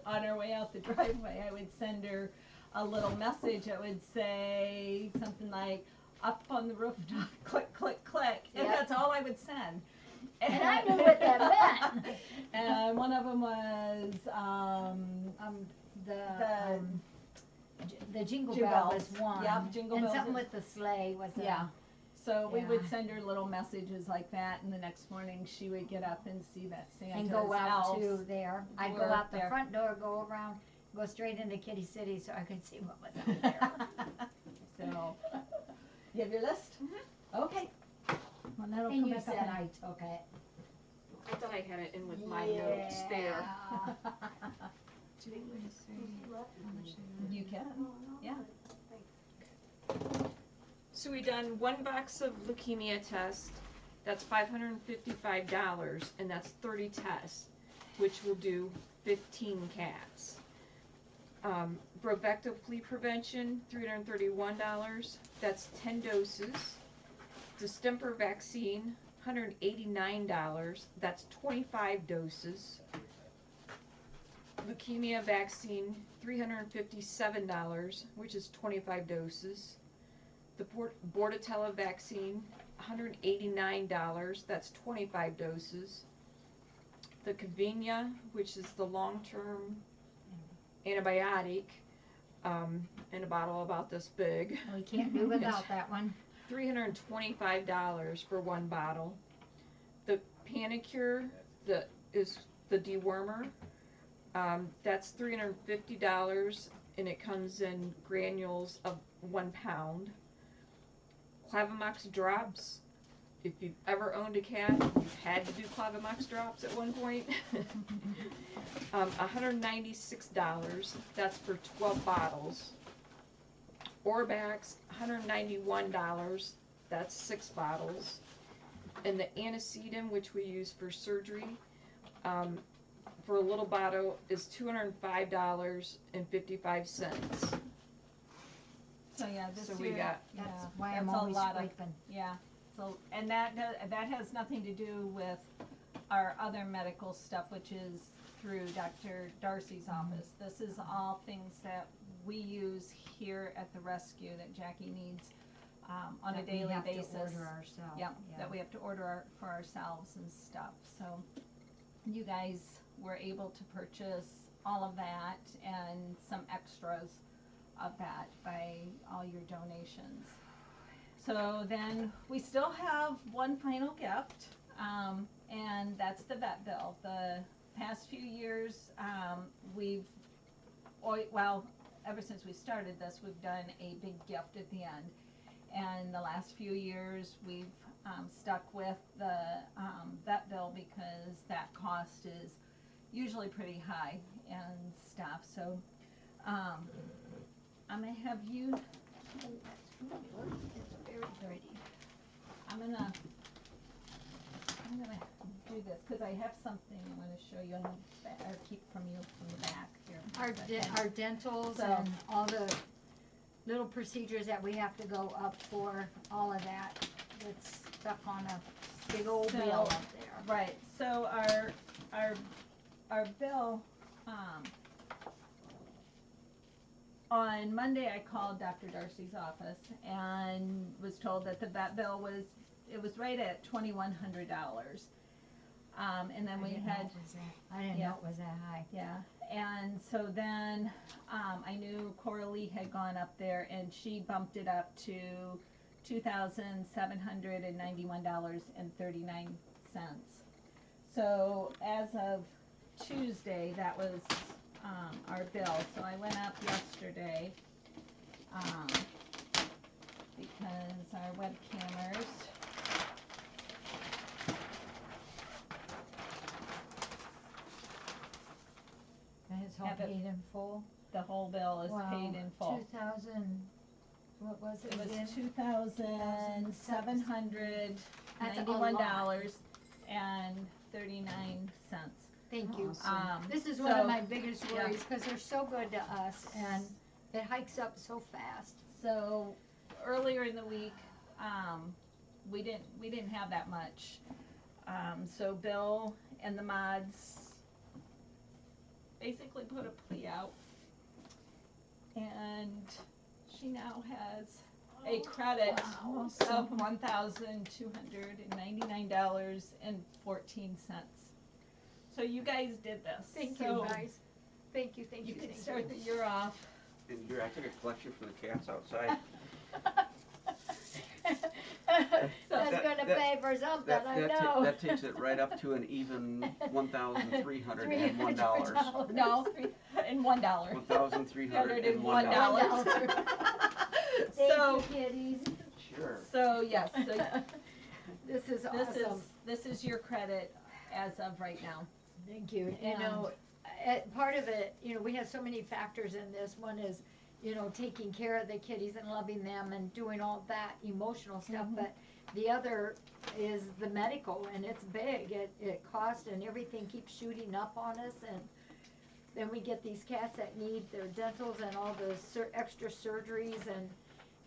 [SPEAKER 2] on our way out the driveway, I would send her a little message that would say something like, up on the rooftop, click, click, click, and
[SPEAKER 1] Yep.
[SPEAKER 2] that's all I would send.
[SPEAKER 1] And I knew what that meant.
[SPEAKER 2] And one of them was,
[SPEAKER 1] The jingle
[SPEAKER 2] Jingle
[SPEAKER 1] bell
[SPEAKER 2] bells.
[SPEAKER 1] was one.
[SPEAKER 2] Yep, jingle
[SPEAKER 1] and
[SPEAKER 2] bells
[SPEAKER 1] something
[SPEAKER 2] is-
[SPEAKER 1] with the sleigh was a.
[SPEAKER 2] yeah. So we would
[SPEAKER 1] Yeah.
[SPEAKER 2] send her little messages like that, and the next morning she would get up and see that Santa's
[SPEAKER 1] And go out
[SPEAKER 2] elves
[SPEAKER 1] to there. I'd go
[SPEAKER 2] were
[SPEAKER 1] out the
[SPEAKER 2] there.
[SPEAKER 1] front door, go around, go straight into Kitty City so I could see what was out there.
[SPEAKER 2] So, you have your list? Okay. Well, that'll
[SPEAKER 1] And
[SPEAKER 2] come
[SPEAKER 1] you
[SPEAKER 2] back
[SPEAKER 1] said
[SPEAKER 2] up.
[SPEAKER 1] I took it.
[SPEAKER 3] I thought I had it in with my notes there.
[SPEAKER 4] Do you want to say how much they
[SPEAKER 2] You can, yeah.
[SPEAKER 6] So we done one box of leukemia test, that's $555, and that's 30 tests, which will do 15 cats. Brovecto flea prevention, $331, that's 10 doses. Distemper vaccine, $189, that's 25 doses. Leukemia vaccine, $357, which is 25 doses. The Bordetella vaccine, $189, that's 25 doses. The Convenia, which is the long-term antibiotic, in a bottle about this big,
[SPEAKER 1] We can't do without that one.
[SPEAKER 6] $325 for one bottle. The Panicure, is the dewormer, that's $350, and it comes in granules of 1 pound. Clavamox drops. If you've ever owned a cat, you've had to do Clavamox drops at one point. $196. That's for 12 bottles. Orbax, $191. That's 6 bottles. And the Anisetum, which we use for surgery, for a little bottle is $205.55.
[SPEAKER 2] So yeah, this
[SPEAKER 6] So
[SPEAKER 2] year,
[SPEAKER 6] we got,
[SPEAKER 2] yeah,
[SPEAKER 1] That's why
[SPEAKER 2] that's
[SPEAKER 1] I'm
[SPEAKER 2] a
[SPEAKER 1] always
[SPEAKER 2] lot of,
[SPEAKER 1] scraping.
[SPEAKER 2] yeah. So, and that has nothing to do with our other medical stuff, which is through Dr. Darcy's office. This is all things that we use here at the rescue that Jackie needs on a
[SPEAKER 1] That we
[SPEAKER 2] daily
[SPEAKER 1] have to
[SPEAKER 2] basis.
[SPEAKER 1] order ourselves.
[SPEAKER 2] Yep, that we have to order for ourselves and stuff. So you guys were able to purchase all of that and some extras of that by all your donations. So then we still have one final gift, and that's the vet bill. The past few years, ever since we started this, we've done a big gift at the end. And the last few years, we've stuck with the vet bill because that cost is usually pretty high and stuff. So I'm gonna have you. Oh, that's really good. It's very pretty. I'm gonna do this because I have something I'm gonna show you on the back, or keep from you from the back here.
[SPEAKER 1] Our dentals
[SPEAKER 2] So-
[SPEAKER 1] and all the little procedures that we have to go up for, all of that, it's stuck on a big old
[SPEAKER 2] So-
[SPEAKER 1] bill up there.
[SPEAKER 2] Right. So our bill. On Monday, I called Dr. Darcy's office and was told that the vet bill was right at $2,100. And then we had.
[SPEAKER 1] I didn't
[SPEAKER 2] Yeah.
[SPEAKER 1] know it was that high.
[SPEAKER 2] Yeah, and so then I knew Coralie had gone up there and she bumped it up to $2,791.39. So as of Tuesday, that was our bill. So I went up yesterday because our webcammers.
[SPEAKER 1] And it's all
[SPEAKER 2] Have it-
[SPEAKER 1] paid in full.
[SPEAKER 2] The whole bill is paid in full.
[SPEAKER 1] 2,000, what was it
[SPEAKER 2] It was
[SPEAKER 1] again?
[SPEAKER 2] $2,791.39.
[SPEAKER 1] Thank you.
[SPEAKER 6] Awesome.
[SPEAKER 1] This is one of
[SPEAKER 2] So-
[SPEAKER 1] my biggest
[SPEAKER 2] yeah.
[SPEAKER 1] worries, cause they're so good to us, and it hikes up so fast.
[SPEAKER 2] So earlier in the week, we didn't have that much. So Bill and the mods basically put a plea out, and she now has a credit
[SPEAKER 1] Wow.
[SPEAKER 2] of $1,299.14. So you guys did this.
[SPEAKER 1] Thank
[SPEAKER 2] So
[SPEAKER 1] you, guys. Thank you, thank you,
[SPEAKER 2] You can
[SPEAKER 1] thank
[SPEAKER 2] start the year off.
[SPEAKER 8] And here, I took a collection for the cats outside.
[SPEAKER 1] That's gonna
[SPEAKER 8] that-
[SPEAKER 1] pay for something, I
[SPEAKER 8] That
[SPEAKER 1] know.
[SPEAKER 8] that takes it right up to an even $1,301.
[SPEAKER 2] No, and $1.
[SPEAKER 8] $1,301.
[SPEAKER 1] Thank
[SPEAKER 2] So,
[SPEAKER 1] you, kitties.
[SPEAKER 8] Sure.
[SPEAKER 2] so yes, so
[SPEAKER 1] This is awesome.
[SPEAKER 2] this is your credit as of right now.
[SPEAKER 1] Thank you. You
[SPEAKER 2] And-
[SPEAKER 1] know, part of it, you know, we have so many factors in this. One is, you know, taking care of the kitties and loving them and doing all that emotional stuff.
[SPEAKER 2] Mhm.
[SPEAKER 1] But the other is the medical, and it's big. It costs, and everything keeps shooting up on us. And then we get these cats that need their dentals and all the extra surgeries, and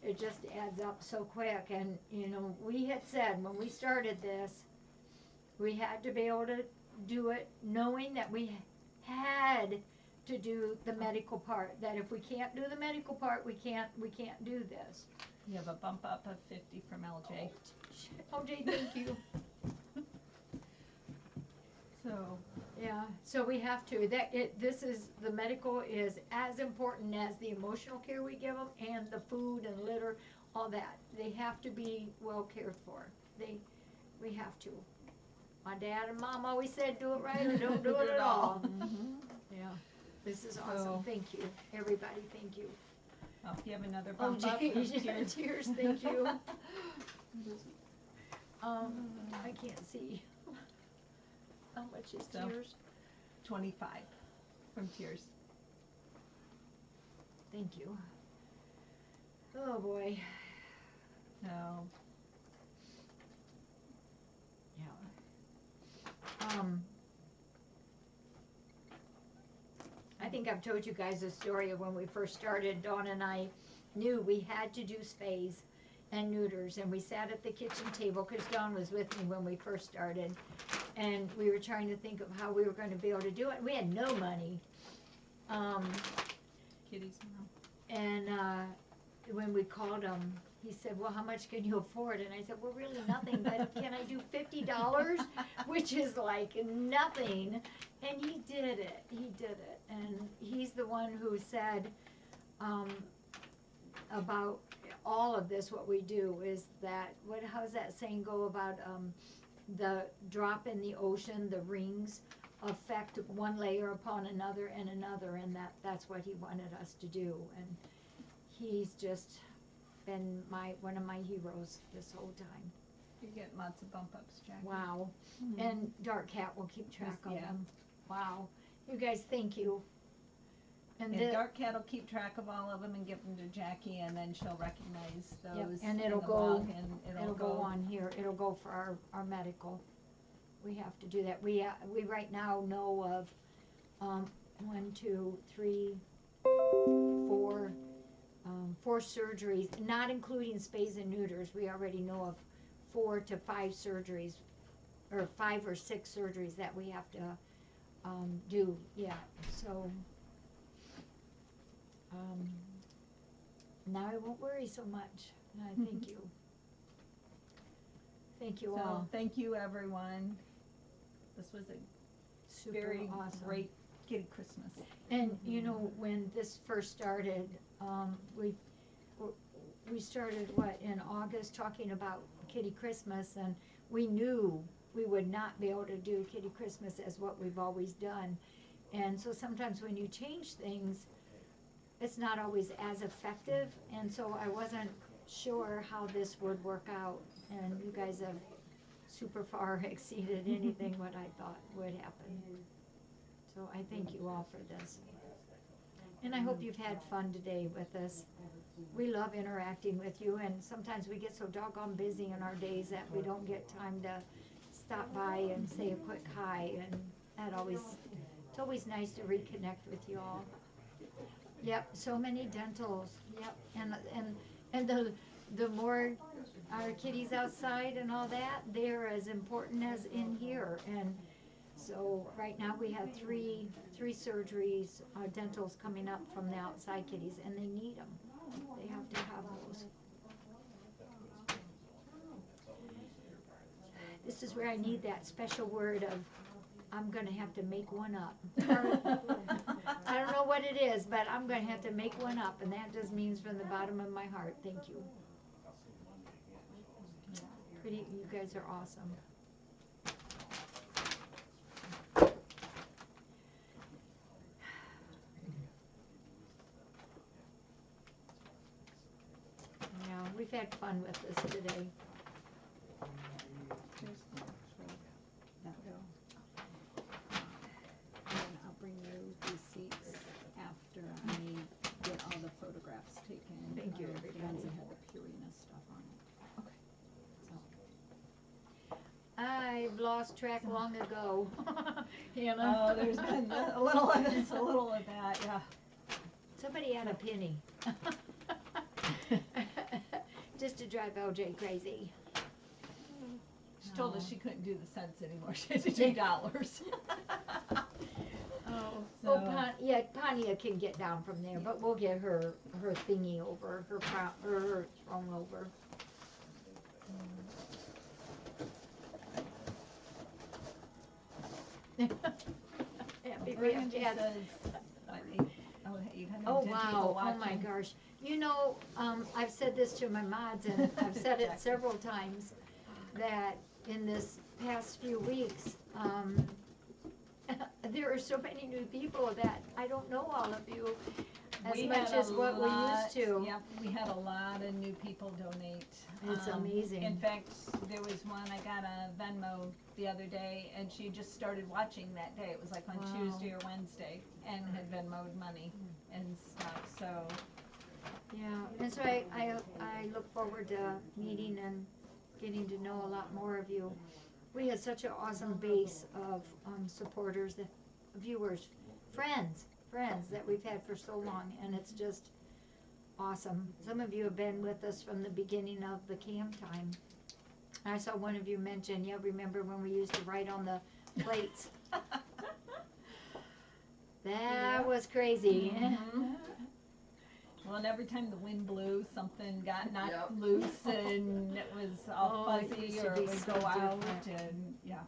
[SPEAKER 1] it just adds up so quick. And, you know, we had said when we started this, we had to be able to do it knowing that we had to do the medical part. That if we can't do the medical part, we can't do this.
[SPEAKER 2] You have a bump up of 50 from LJ.
[SPEAKER 1] OJ, thank you.
[SPEAKER 2] So,
[SPEAKER 1] Yeah, so we have to, the medical is as important as the emotional care we give them and the food and litter, all that. They have to be well cared for. We have to. My dad and mom always said, do it right or don't do it at all. Yeah. This is awesome,
[SPEAKER 2] So-
[SPEAKER 1] thank you, everybody, thank you.
[SPEAKER 2] Oh, if you have another
[SPEAKER 1] Oh,
[SPEAKER 2] bump up.
[SPEAKER 1] geez,
[SPEAKER 2] tears.
[SPEAKER 1] tears, thank you. I can't see. How much is
[SPEAKER 2] So-
[SPEAKER 1] tears?
[SPEAKER 2] 25 from tears.
[SPEAKER 1] Thank you. Oh, boy.
[SPEAKER 2] So,
[SPEAKER 1] Yeah. I think I've told you guys a story of when we first started. Dawn and I knew we had to do spays and neuters, and we sat at the kitchen table, because Dawn was with me when we first started, and we were trying to think of how we were going to be able to do it. We had no money.
[SPEAKER 2] kitties now.
[SPEAKER 1] And when we called him, he said, well, how much can you afford? And I said, well, really nothing, but can I do $50? Which is like nothing. And he did it. He did it. And he's the one who said about all of this, what we do is that, how's that saying go about the drop in the ocean, the rings affect one layer upon another and another, and that's what he wanted us to do. And he's just been one of my heroes this whole time.
[SPEAKER 2] You're getting lots of bump ups, Jackie.
[SPEAKER 1] Wow. And Dark Cat will keep track of
[SPEAKER 2] Yeah.
[SPEAKER 1] them. Wow. You guys, thank you. And
[SPEAKER 2] And
[SPEAKER 1] the-
[SPEAKER 2] Dark Cat will keep track of all of them and give them to Jackie, and then she'll recognize those
[SPEAKER 1] and
[SPEAKER 2] in
[SPEAKER 1] it'll
[SPEAKER 2] the
[SPEAKER 1] go-
[SPEAKER 2] log, and
[SPEAKER 1] it'll go on here. It'll go for our medical. We have to do that. We right now know of 1, 2, 3, 4, 4 surgeries, not including spays and neuters. We already know of 4 to 5 surgeries, or 5 or 6 surgeries that we have to do. Yeah. So now I won't worry so much. And I thank you. Thank you
[SPEAKER 2] So
[SPEAKER 1] all.
[SPEAKER 2] thank you, everyone. This was a
[SPEAKER 1] Super
[SPEAKER 2] very
[SPEAKER 1] awesome.
[SPEAKER 2] great kitty Christmas.
[SPEAKER 1] And you know, when this first started, we started in August talking about Kitty Christmas, and we knew we would not be able to do Kitty Christmas as what we've always done. And so sometimes when you change things, it's not always as effective, and so I wasn't sure how this would work out, and you guys have super far exceeded anything what I thought would happen. So I thank you all for this. And I hope you've had fun today with us. We love interacting with you, and sometimes we get so doggone busy in our days that we don't get time to stop by and say a quick hi, and it's always nice to reconnect with you all. Yep, so many dentals, yep, and the more our kitties outside and all that, they're as important as in here. And so right now we have three surgeries, dentals coming up from the outside kitties, and they need them. They have to have those. This is where I need that special word of, I'm gonna have to make one up. I don't know what it is, but I'm gonna have to make one up, and that just means from the bottom of my heart, thank you. You guys are awesome. Yeah, we've had fun with this today.
[SPEAKER 9] That will. And I'll bring those receipts after I get all the photographs taken.
[SPEAKER 1] Thank you,
[SPEAKER 9] of
[SPEAKER 1] everybody.
[SPEAKER 9] The ones that had the Purina stuff on it.
[SPEAKER 1] I've lost track long ago. Hannah.
[SPEAKER 2] Oh, there's been a little of this, a little of that, yeah.
[SPEAKER 1] Somebody had a penny. Just to drive LJ crazy.
[SPEAKER 2] She told us she couldn't do the cents anymore, she had to do dollars.
[SPEAKER 1] Oh,
[SPEAKER 2] So-
[SPEAKER 1] Pania can get down from there, but we'll get her thingy over, her throne over. Happy
[SPEAKER 2] Brian
[SPEAKER 1] birthday.
[SPEAKER 2] just says, what, 810
[SPEAKER 1] Oh,
[SPEAKER 2] people
[SPEAKER 1] wow, oh my
[SPEAKER 2] watching.
[SPEAKER 1] gosh. You know, I've said this to my mods, and I've said it several times, that in this past few weeks, there there are so many new people that I don't know all of you as
[SPEAKER 2] We
[SPEAKER 1] much
[SPEAKER 2] had a
[SPEAKER 1] as what we used to.
[SPEAKER 2] Yep, we had a lot of new people donate.
[SPEAKER 1] It's amazing.
[SPEAKER 2] In fact, there was one, I got a Venmo the other day, and she just started watching that day. It was like on
[SPEAKER 1] Wow.
[SPEAKER 2] Tuesday or Wednesday, and had Venmo'd money and stuff, so.
[SPEAKER 1] Yeah, and so I look forward to meeting and getting to know a lot more of you. We have such an awesome base of supporters, that viewers, friends that we've had for so long, and it's just awesome. Some of you have been with us from the beginning of the cam time. I saw one of you mention, remember when we used to write on the plates? That was crazy.
[SPEAKER 2] Mhm. Well, and every time the wind blew, something got knocked loose, and it was all
[SPEAKER 1] Oh, it
[SPEAKER 2] fuzzy,
[SPEAKER 1] used to
[SPEAKER 2] or
[SPEAKER 1] be
[SPEAKER 2] it would
[SPEAKER 1] so
[SPEAKER 2] go out,
[SPEAKER 1] different.
[SPEAKER 2] and yeah.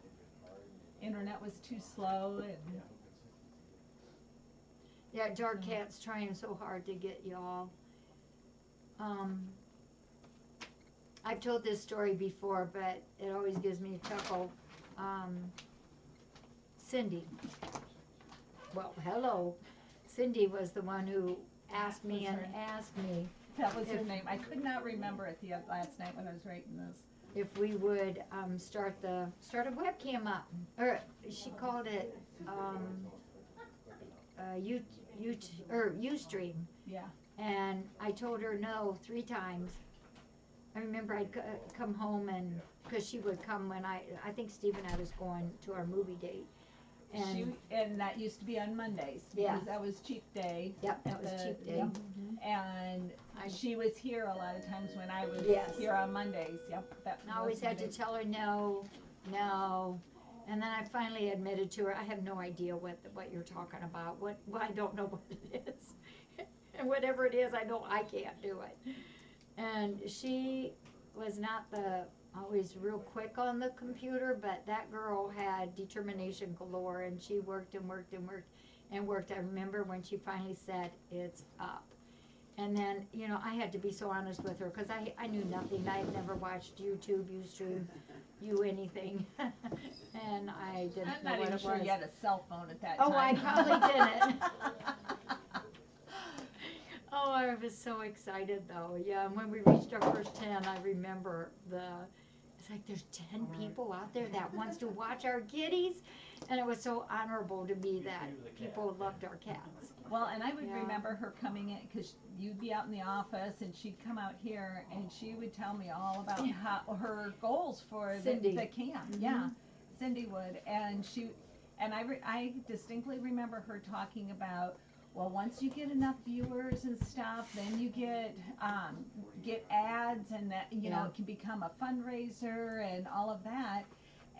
[SPEAKER 2] Internet was too slow, and
[SPEAKER 1] Yeah, Dark Cat's trying so hard to get y'all. I've told this story before, but it always gives me a chuckle. Cindy. Well, hello. Cindy was the one who asked me and asked me
[SPEAKER 2] that was her
[SPEAKER 1] If-
[SPEAKER 2] name. I could not remember it the last night when I was writing this.
[SPEAKER 1] if we would start a webcam up, or she called it Ustream.
[SPEAKER 2] Yeah.
[SPEAKER 1] And I told her no 3 times. I remember I'd come home, and because she would come when I think Steve and I was going to our movie date. And
[SPEAKER 2] And that used to be on Mondays,
[SPEAKER 1] Yeah.
[SPEAKER 2] because that was cheap day.
[SPEAKER 1] Yep, that
[SPEAKER 2] at
[SPEAKER 1] was
[SPEAKER 2] the-
[SPEAKER 1] cheap day.
[SPEAKER 2] yep. And she was here a lot of times when I was
[SPEAKER 1] Yes.
[SPEAKER 2] here on Mondays, yep. That
[SPEAKER 1] I always
[SPEAKER 2] was
[SPEAKER 1] had to
[SPEAKER 2] Monday.
[SPEAKER 1] tell her no. And then I finally admitted to her, I have no idea what you're talking about. I don't know what it is. And whatever it is, I know I can't do it. And she was not always real quick on the computer, but that girl had determination galore, and she worked and worked and worked and worked. I remember when she finally said, it's up. And then, I had to be so honest with her, because I knew nothing. I had never watched YouTube, Ustream, anything. And I didn't
[SPEAKER 2] I'm
[SPEAKER 1] know
[SPEAKER 2] not
[SPEAKER 1] what
[SPEAKER 2] even
[SPEAKER 1] it
[SPEAKER 2] sure
[SPEAKER 1] was.
[SPEAKER 2] you had a cell phone at that
[SPEAKER 1] Oh, I
[SPEAKER 2] time.
[SPEAKER 1] probably didn't. Oh, I was so excited though. Yeah, and when we reached our first 10, I remember it's like there's 10 people out there that wants to watch our kitties. And it was so honorable to me that people loved our cats.
[SPEAKER 2] Well, and I would
[SPEAKER 1] Yeah.
[SPEAKER 2] remember her coming in, because you'd be out in the office, and she'd come out here, and she would tell me all about her goals for
[SPEAKER 1] Cindy.
[SPEAKER 2] the camp.
[SPEAKER 1] Mhm.
[SPEAKER 2] Yeah, Cindy would, and I distinctly remember her talking about, well, once you get enough viewers and stuff, then you get ads, and that
[SPEAKER 1] Yeah.
[SPEAKER 2] it can become a fundraiser and all of that.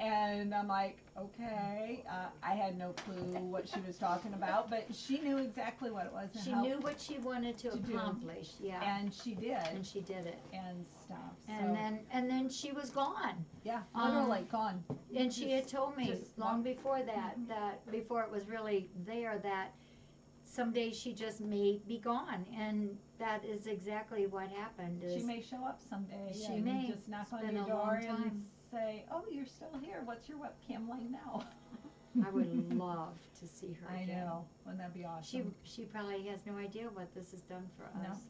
[SPEAKER 2] And I'm like, okay, I had no clue what she was talking about, but she knew exactly what it was. And
[SPEAKER 1] She
[SPEAKER 2] how,
[SPEAKER 1] knew what she wanted to
[SPEAKER 2] to do.
[SPEAKER 1] accomplish. Yeah.
[SPEAKER 2] and she did,
[SPEAKER 1] And she did it.
[SPEAKER 2] and stuff.
[SPEAKER 1] And
[SPEAKER 2] So,
[SPEAKER 1] then she was gone.
[SPEAKER 2] yeah,
[SPEAKER 1] um,
[SPEAKER 2] literally gone.
[SPEAKER 1] And she had told me
[SPEAKER 2] just
[SPEAKER 1] long
[SPEAKER 2] walk-
[SPEAKER 1] before that, before it was really there, that someday she just may be gone. And that is exactly what happened.
[SPEAKER 2] She may show up someday.
[SPEAKER 1] She
[SPEAKER 2] and
[SPEAKER 1] may.
[SPEAKER 2] just knock
[SPEAKER 1] It's
[SPEAKER 2] on
[SPEAKER 1] been
[SPEAKER 2] your
[SPEAKER 1] a long
[SPEAKER 2] door and
[SPEAKER 1] time.
[SPEAKER 2] say, oh, you're still here. What's your webcam like now?
[SPEAKER 1] I would love to see her
[SPEAKER 2] I
[SPEAKER 1] again.
[SPEAKER 2] know. Wouldn't that be awesome?
[SPEAKER 1] She probably has no idea what this has done for
[SPEAKER 2] No.
[SPEAKER 1] us.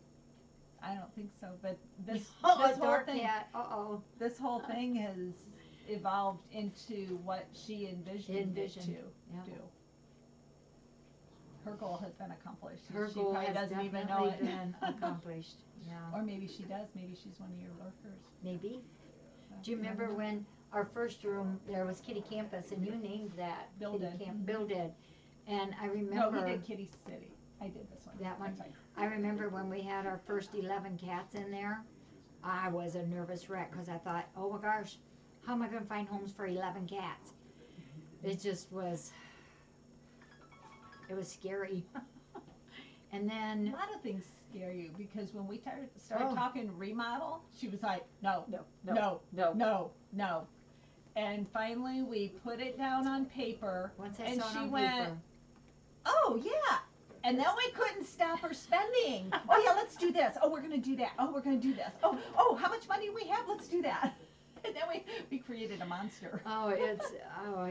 [SPEAKER 2] I don't think so. But this
[SPEAKER 1] Oh,
[SPEAKER 2] whole
[SPEAKER 1] dark
[SPEAKER 2] thing.
[SPEAKER 1] cat. Uh-oh.
[SPEAKER 2] This whole thing has evolved into what she envisioned it to
[SPEAKER 1] yeah.
[SPEAKER 2] do. Her goal has been accomplished.
[SPEAKER 1] Her
[SPEAKER 2] she
[SPEAKER 1] goal
[SPEAKER 2] probably
[SPEAKER 1] has
[SPEAKER 2] doesn't even know
[SPEAKER 1] definitely
[SPEAKER 2] it.
[SPEAKER 1] been accomplished. Yeah.
[SPEAKER 2] Or maybe she does. Maybe she's one of your lurkers.
[SPEAKER 1] Maybe. Do you remember when our first room there was Kitty Campus, and you named that
[SPEAKER 2] Bill
[SPEAKER 1] Kitty
[SPEAKER 2] did.
[SPEAKER 1] Camp? Bill did. And I
[SPEAKER 2] No,
[SPEAKER 1] remember
[SPEAKER 2] he did Kitty City. I did this one.
[SPEAKER 1] That one?
[SPEAKER 2] That's right.
[SPEAKER 1] I remember when we had our first 11 cats in there. I was a nervous wreck because I thought, oh my gosh, how am I going to find homes for 11 cats? It just was. It was scary. And
[SPEAKER 2] A
[SPEAKER 1] then
[SPEAKER 2] lot of things scare you, because when we started
[SPEAKER 1] Oh.
[SPEAKER 2] talking remodel, she was like, no,
[SPEAKER 1] no,
[SPEAKER 2] no. And finally we put it down on paper,
[SPEAKER 1] once I
[SPEAKER 2] and
[SPEAKER 1] saw it
[SPEAKER 2] she
[SPEAKER 1] on
[SPEAKER 2] went,
[SPEAKER 1] paper,
[SPEAKER 2] oh yeah. And then we couldn't stop her spending. Oh yeah, let's do this. Oh, we're gonna do that. Oh, we're gonna do this. Oh, how much money do we have? Let's do that. And then we created a monster.
[SPEAKER 1] Oh,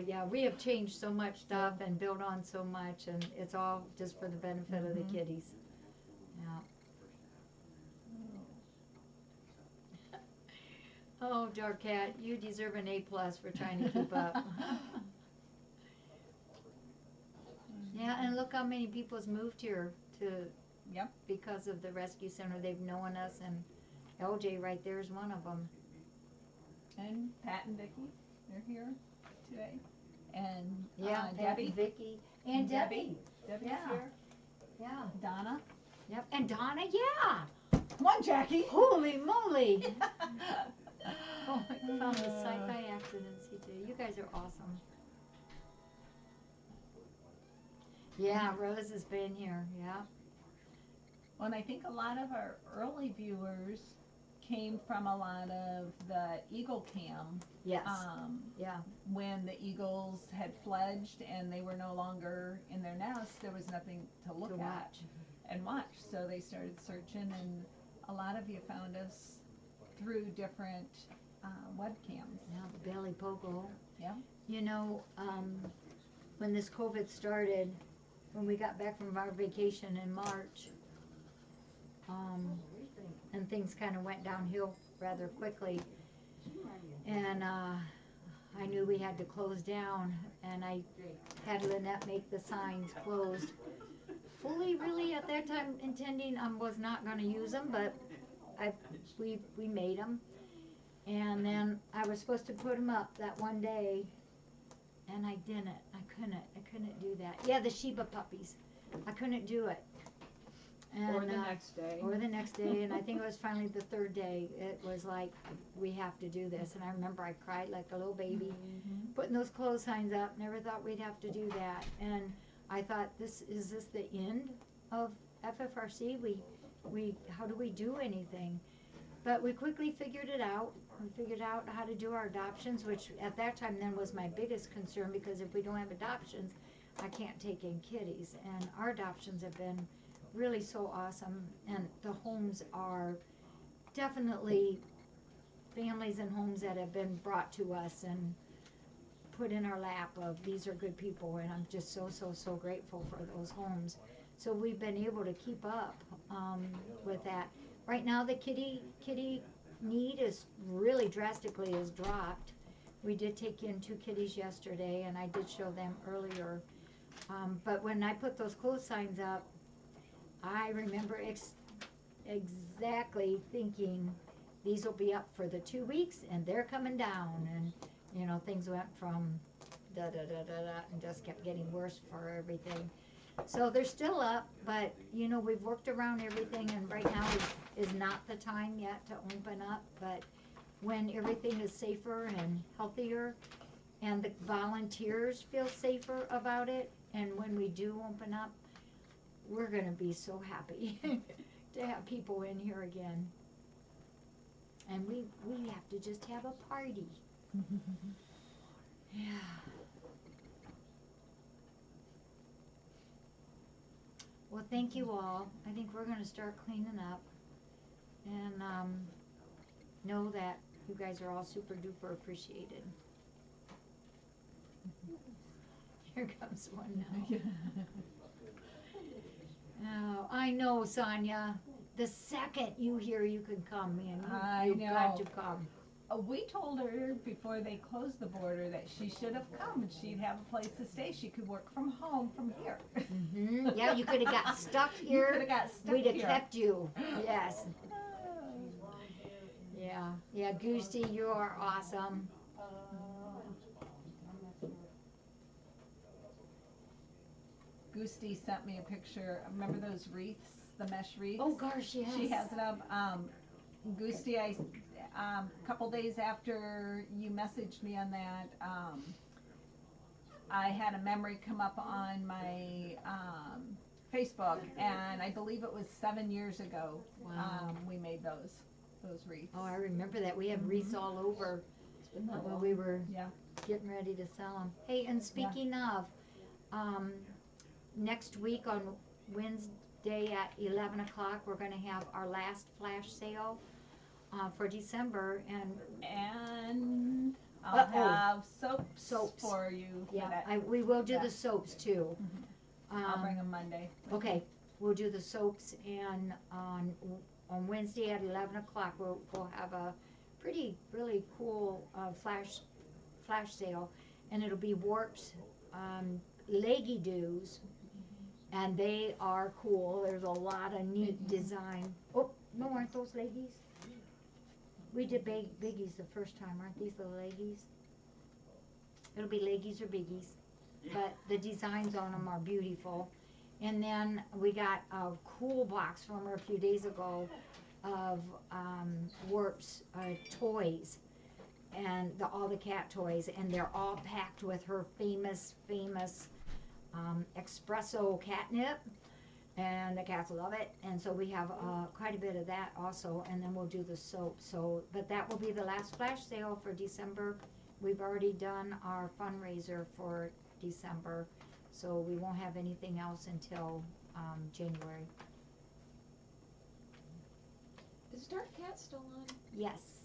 [SPEAKER 1] yeah, we have changed so much stuff and built on so much, and it's all just for the benefit of the kiddies. Yeah. Oh, Dark Cat, you deserve an A+ for trying to keep up. Yeah, and look how many people's moved here to,
[SPEAKER 2] Yep.
[SPEAKER 1] because of the rescue center. They've known us, and LJ right there is one of them.
[SPEAKER 2] And Pat and Vicky, they're here today. And
[SPEAKER 1] Yeah, Pat
[SPEAKER 2] Debbie.
[SPEAKER 1] and Vicky and Debbie.
[SPEAKER 2] Debbie's
[SPEAKER 1] Yeah.
[SPEAKER 2] here.
[SPEAKER 1] Yeah.
[SPEAKER 2] Donna.
[SPEAKER 1] Yep. And Donna, yeah.
[SPEAKER 2] Come on, Jackie.
[SPEAKER 1] Holy moly. Oh, I found the site by accident, CJ. You guys are awesome. Yeah, Rose has been here. Yeah.
[SPEAKER 2] Well, and I think a lot of our early viewers came from a lot of the Eagle Cam.
[SPEAKER 1] Yes. Yeah.
[SPEAKER 2] When the eagles had fledged and they were no longer in their nest, there was nothing to look
[SPEAKER 1] To
[SPEAKER 2] at
[SPEAKER 1] watch.
[SPEAKER 2] and watch. So they started searching, and a lot of you found us through different webcams.
[SPEAKER 1] Yeah, the Belly Pogo.
[SPEAKER 2] Yeah.
[SPEAKER 1] You know, when this COVID started, when we got back from our vacation in March, and things kind of went downhill rather quickly, and I knew we had to close down, and I had Lynette make the signs closed. Fully, really, at that time, intending I was not going to use them, but we made them. And then I was supposed to put them up that one day, and I didn't. I couldn't do that. Yeah, the Shiba puppies. I couldn't do it. And,
[SPEAKER 6] Or the next day.
[SPEAKER 1] Or the next day, and I think it was finally the third day. It was like, we have to do this. And I remember I cried like a little baby, putting those clothes signs up. Never thought we'd have to do that. And I thought, is this the end of FFRC? How do we do anything? But we quickly figured it out. We figured out how to do our adoptions, which at that time then was my biggest concern, because if we don't have adoptions, I can't take in kitties. And our adoptions have been really so awesome, and the homes are definitely families and homes that have been brought to us and put in our lap of, these are good people, and I'm just so grateful for those homes. So we've been able to keep up with that. Right now the kitty need is really drastically has dropped. We did take in 2 kitties yesterday, and I did show them earlier. But when I put those clothes signs up, I remember exactly thinking, these will be up for the 2 weeks, and they're coming down. And, you know, things went from da-da-da-da-da and just kept getting worse for everything. So they're still up, but, you know, we've worked around everything, and right now is not the time yet to open up. But when everything is safer and healthier, and the volunteers feel safer about it, and when we do open up, we're going to be so happy to have people in here again. And we have to just have a party. Yeah. Well, thank you all. I think we're going to start cleaning up. And know that you guys are all super duper appreciated. Here comes one now. Oh, I know, Sonia. The second you hear you can come, man, you've got to come.
[SPEAKER 2] We told her before they closed the border that she should have come, and she'd have a place to stay. She could work from home from here.
[SPEAKER 1] Yeah, you could have got stuck here.
[SPEAKER 2] You could have got stuck
[SPEAKER 1] We'd have
[SPEAKER 2] here.
[SPEAKER 1] kept you. Yes. Yeah, Goosey, you are awesome.
[SPEAKER 2] Goosey sent me a picture. Remember those wreaths, the mesh wreaths?
[SPEAKER 1] Oh gosh, yes.
[SPEAKER 2] She has it up. Goosey, a couple days after you messaged me on that, I had a memory come up on my Facebook, and I believe it was 7 years ago.
[SPEAKER 1] Wow.
[SPEAKER 2] We made those wreaths.
[SPEAKER 1] Oh, I remember that. We have wreaths all over while we were
[SPEAKER 2] Yeah.
[SPEAKER 1] getting ready to sell them. Hey, and speaking of, next week on Wednesday at 11 o'clock, we're going to have our last flash sale. for December, and
[SPEAKER 2] And I'll have soaps for you for
[SPEAKER 1] yeah,
[SPEAKER 2] that.
[SPEAKER 1] we will do
[SPEAKER 2] Yeah.
[SPEAKER 1] the soaps too.
[SPEAKER 2] I'll bring them Monday.
[SPEAKER 1] Okay, we'll do the soaps, and on Wednesday at 11 o'clock, we'll have a really cool flash sale, and it'll be Warp's leggy doos, and they are cool. There's a lot of neat design. Oh, no, aren't those leggies? We did biggies the first time, aren't these the leggies? It'll be leggies or biggies, but the designs on them are beautiful. And then we got a cool box from her a few days ago of Warp's toys, and all the cat toys, and they're all packed with her famous espresso catnip, and the cats love it. And so we have quite a bit of that also, and then we'll do the soap. So, but that will be the last flash sale for December. We've already done our fundraiser for December, so we won't have anything else until January.
[SPEAKER 6] Is Dark Cat still on?
[SPEAKER 1] Yes.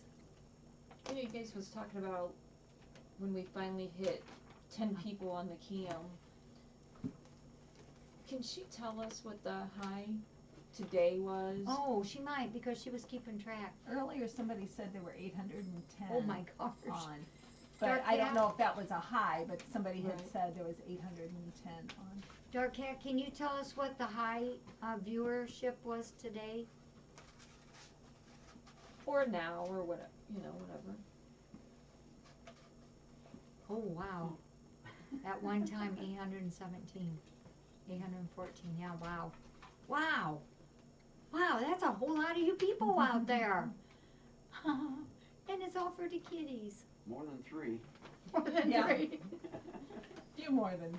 [SPEAKER 6] One of you guys was talking about when we finally hit 10 people on the cam. Can she tell us what the high today was?
[SPEAKER 1] Oh, she might, because she was keeping track.
[SPEAKER 2] Earlier, somebody said there were 810
[SPEAKER 1] Oh my gosh.
[SPEAKER 2] on. But
[SPEAKER 1] Dark
[SPEAKER 2] I don't
[SPEAKER 1] Cat?
[SPEAKER 2] know if that was a high, but somebody had
[SPEAKER 6] Right.
[SPEAKER 2] said there was 810 on.
[SPEAKER 1] Dark Cat, can you tell us what the high viewership was today?
[SPEAKER 6] Or now, or whatever, whatever.
[SPEAKER 1] Oh, wow. At one time, 817, 814, yeah, wow. Wow. Wow, that's a whole lot of you people out there. And it's all for the kitties.
[SPEAKER 8] More than 3.
[SPEAKER 1] More than
[SPEAKER 2] Yeah.
[SPEAKER 1] 3.
[SPEAKER 2] Few more than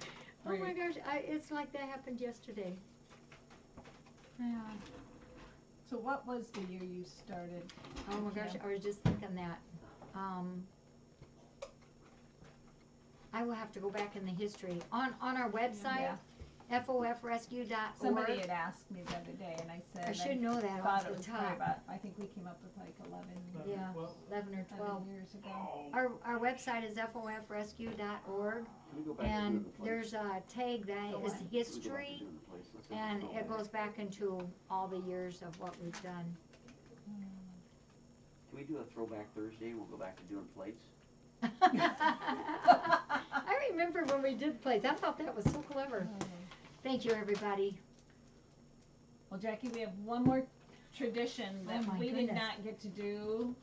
[SPEAKER 1] Oh
[SPEAKER 2] 3.
[SPEAKER 1] my gosh, it's like that happened yesterday. Yeah.
[SPEAKER 2] So what was the year you started?
[SPEAKER 1] Oh my gosh,
[SPEAKER 2] Yeah.
[SPEAKER 1] I was just thinking that. I will have to go back in the history. On our website,
[SPEAKER 2] Yeah.
[SPEAKER 1] FOFrescue.org.
[SPEAKER 2] Somebody had asked me the other day, and I said
[SPEAKER 1] I should know that
[SPEAKER 2] thought
[SPEAKER 1] off
[SPEAKER 2] it
[SPEAKER 1] the
[SPEAKER 2] was probably
[SPEAKER 1] top.
[SPEAKER 2] about, I think we came up with like 11,
[SPEAKER 1] Yeah, 11 or 12.
[SPEAKER 2] 11 years ago.
[SPEAKER 1] Our website is FOFrescue.org,
[SPEAKER 8] Can we go back to
[SPEAKER 1] and
[SPEAKER 8] doing the plates?
[SPEAKER 1] there's a tag that is
[SPEAKER 8] Can we go back to
[SPEAKER 1] history,
[SPEAKER 8] doing the plates? Let's have
[SPEAKER 1] and
[SPEAKER 8] the
[SPEAKER 1] it goes back into all the years of what we've done.
[SPEAKER 8] Can we do a throwback Thursday and we'll go back to doing plates?
[SPEAKER 1] I remember when we did plays. I thought that was so clever. Thank you, everybody.
[SPEAKER 2] Well, Jackie, we have one more tradition
[SPEAKER 1] Oh
[SPEAKER 2] that
[SPEAKER 1] my
[SPEAKER 2] we did
[SPEAKER 1] goodness.
[SPEAKER 2] not get to do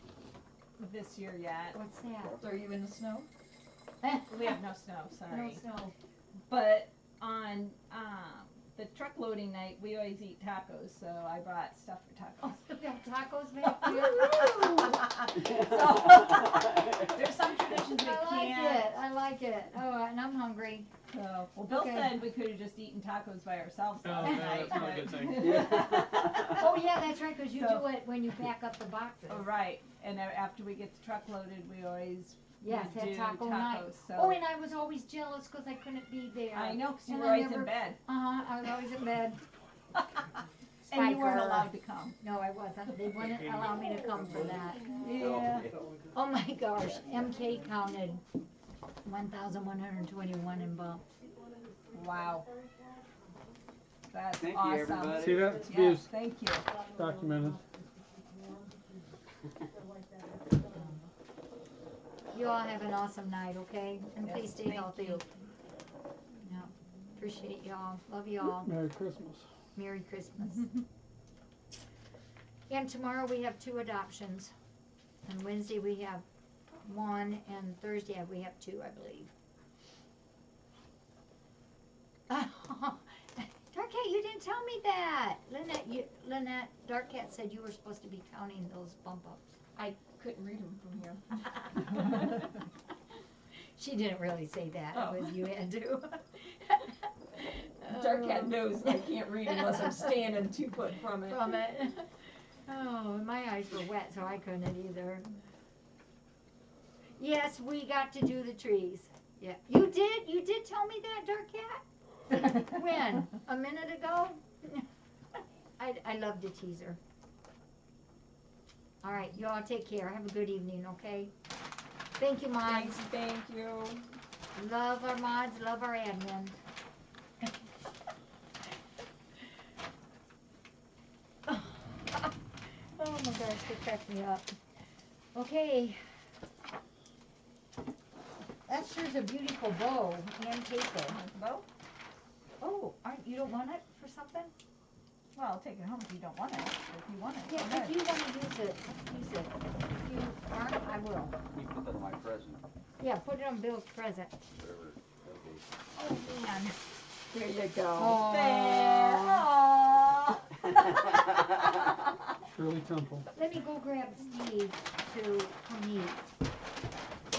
[SPEAKER 2] this year yet.
[SPEAKER 1] What's that?
[SPEAKER 6] Are you in the snow?
[SPEAKER 2] We have no snow,
[SPEAKER 1] No
[SPEAKER 2] sorry.
[SPEAKER 1] snow.
[SPEAKER 2] But on the truck loading night, we always eat tacos, so I brought stuff for tacos.
[SPEAKER 1] Oh, we have tacos back there.
[SPEAKER 2] So, there's some traditions we
[SPEAKER 1] I like
[SPEAKER 2] can't.
[SPEAKER 1] it. I like it. Oh, and I'm hungry.
[SPEAKER 2] So, well, Bill
[SPEAKER 1] Okay.
[SPEAKER 2] said we could have just eaten tacos by ourselves
[SPEAKER 5] Oh,
[SPEAKER 2] last
[SPEAKER 5] no,
[SPEAKER 2] night.
[SPEAKER 5] that's not a
[SPEAKER 2] but-
[SPEAKER 5] good thing.
[SPEAKER 1] Oh yeah, that's right. Cause you
[SPEAKER 2] So-
[SPEAKER 1] do it when you pack up the boxes.
[SPEAKER 2] Oh, right, and after we get the truck loaded, we always
[SPEAKER 1] Yes,
[SPEAKER 2] we
[SPEAKER 1] had
[SPEAKER 2] do
[SPEAKER 1] taco
[SPEAKER 2] tacos.
[SPEAKER 1] night.
[SPEAKER 2] So
[SPEAKER 1] Oh, and I was always jealous because I couldn't be there.
[SPEAKER 2] I know, 'cause you
[SPEAKER 1] And
[SPEAKER 2] were
[SPEAKER 1] I
[SPEAKER 2] always
[SPEAKER 1] never-
[SPEAKER 2] in bed,
[SPEAKER 1] I was always in bed.
[SPEAKER 2] and you weren't
[SPEAKER 1] Spiker.
[SPEAKER 2] allowed to come.
[SPEAKER 1] No, I wasn't. They wouldn't allow me to come for that.
[SPEAKER 2] Yeah.
[SPEAKER 1] Oh my gosh, MK counted 1,121 in bumps.
[SPEAKER 2] Wow. That's
[SPEAKER 8] Thank you,
[SPEAKER 2] awesome.
[SPEAKER 8] everybody.
[SPEAKER 5] See that? It's
[SPEAKER 2] Yes,
[SPEAKER 5] views
[SPEAKER 2] thank you.
[SPEAKER 5] documented.
[SPEAKER 1] You all have an awesome night, okay? And
[SPEAKER 2] Yes,
[SPEAKER 1] please stay
[SPEAKER 2] thank
[SPEAKER 1] healthy.
[SPEAKER 2] you.
[SPEAKER 1] Yeah, appreciate y'all. Love y'all.
[SPEAKER 5] Merry Christmas.
[SPEAKER 1] Merry Christmas. And tomorrow we have 2 adoptions. And Wednesday we have 1, and Thursday we have 2, I believe. Dark Cat, you didn't tell me that. Lynette, Dark Cat said you were supposed to be counting those bump ups.
[SPEAKER 6] I couldn't read them from here.
[SPEAKER 1] She didn't really say that.
[SPEAKER 6] Oh.
[SPEAKER 1] It was you had to.
[SPEAKER 6] Dark Cat knows I can't read unless I'm standing 2 foot from it.
[SPEAKER 1] From it. Oh, and my eyes were wet, so I couldn't either. Yes, we got to do the trees. Yeah, you did. You did tell me that, Dark Cat. When? A minute ago? I love to tease her. All right, you all take care. Have a good evening, okay? Thank you, mods.
[SPEAKER 6] Thank you.
[SPEAKER 1] Love our mods, love our admin. Oh my gosh, they cracked me up. Okay. That sure's a beautiful bow and paper.
[SPEAKER 2] Well,
[SPEAKER 1] Oh, you don't want it for something?
[SPEAKER 2] well, I'll take it home if you don't want it. If you want it, go
[SPEAKER 1] Yeah,
[SPEAKER 2] ahead.
[SPEAKER 1] if you want to use it, use it. If you aren't, I will.
[SPEAKER 8] You put that on my present,
[SPEAKER 1] Yeah, put it on Bill's present.
[SPEAKER 8] whatever, okay.
[SPEAKER 1] Oh, man.
[SPEAKER 6] There you go.
[SPEAKER 1] Aw.
[SPEAKER 5] Shirley Temple.
[SPEAKER 1] Let me go grab Steve to come eat.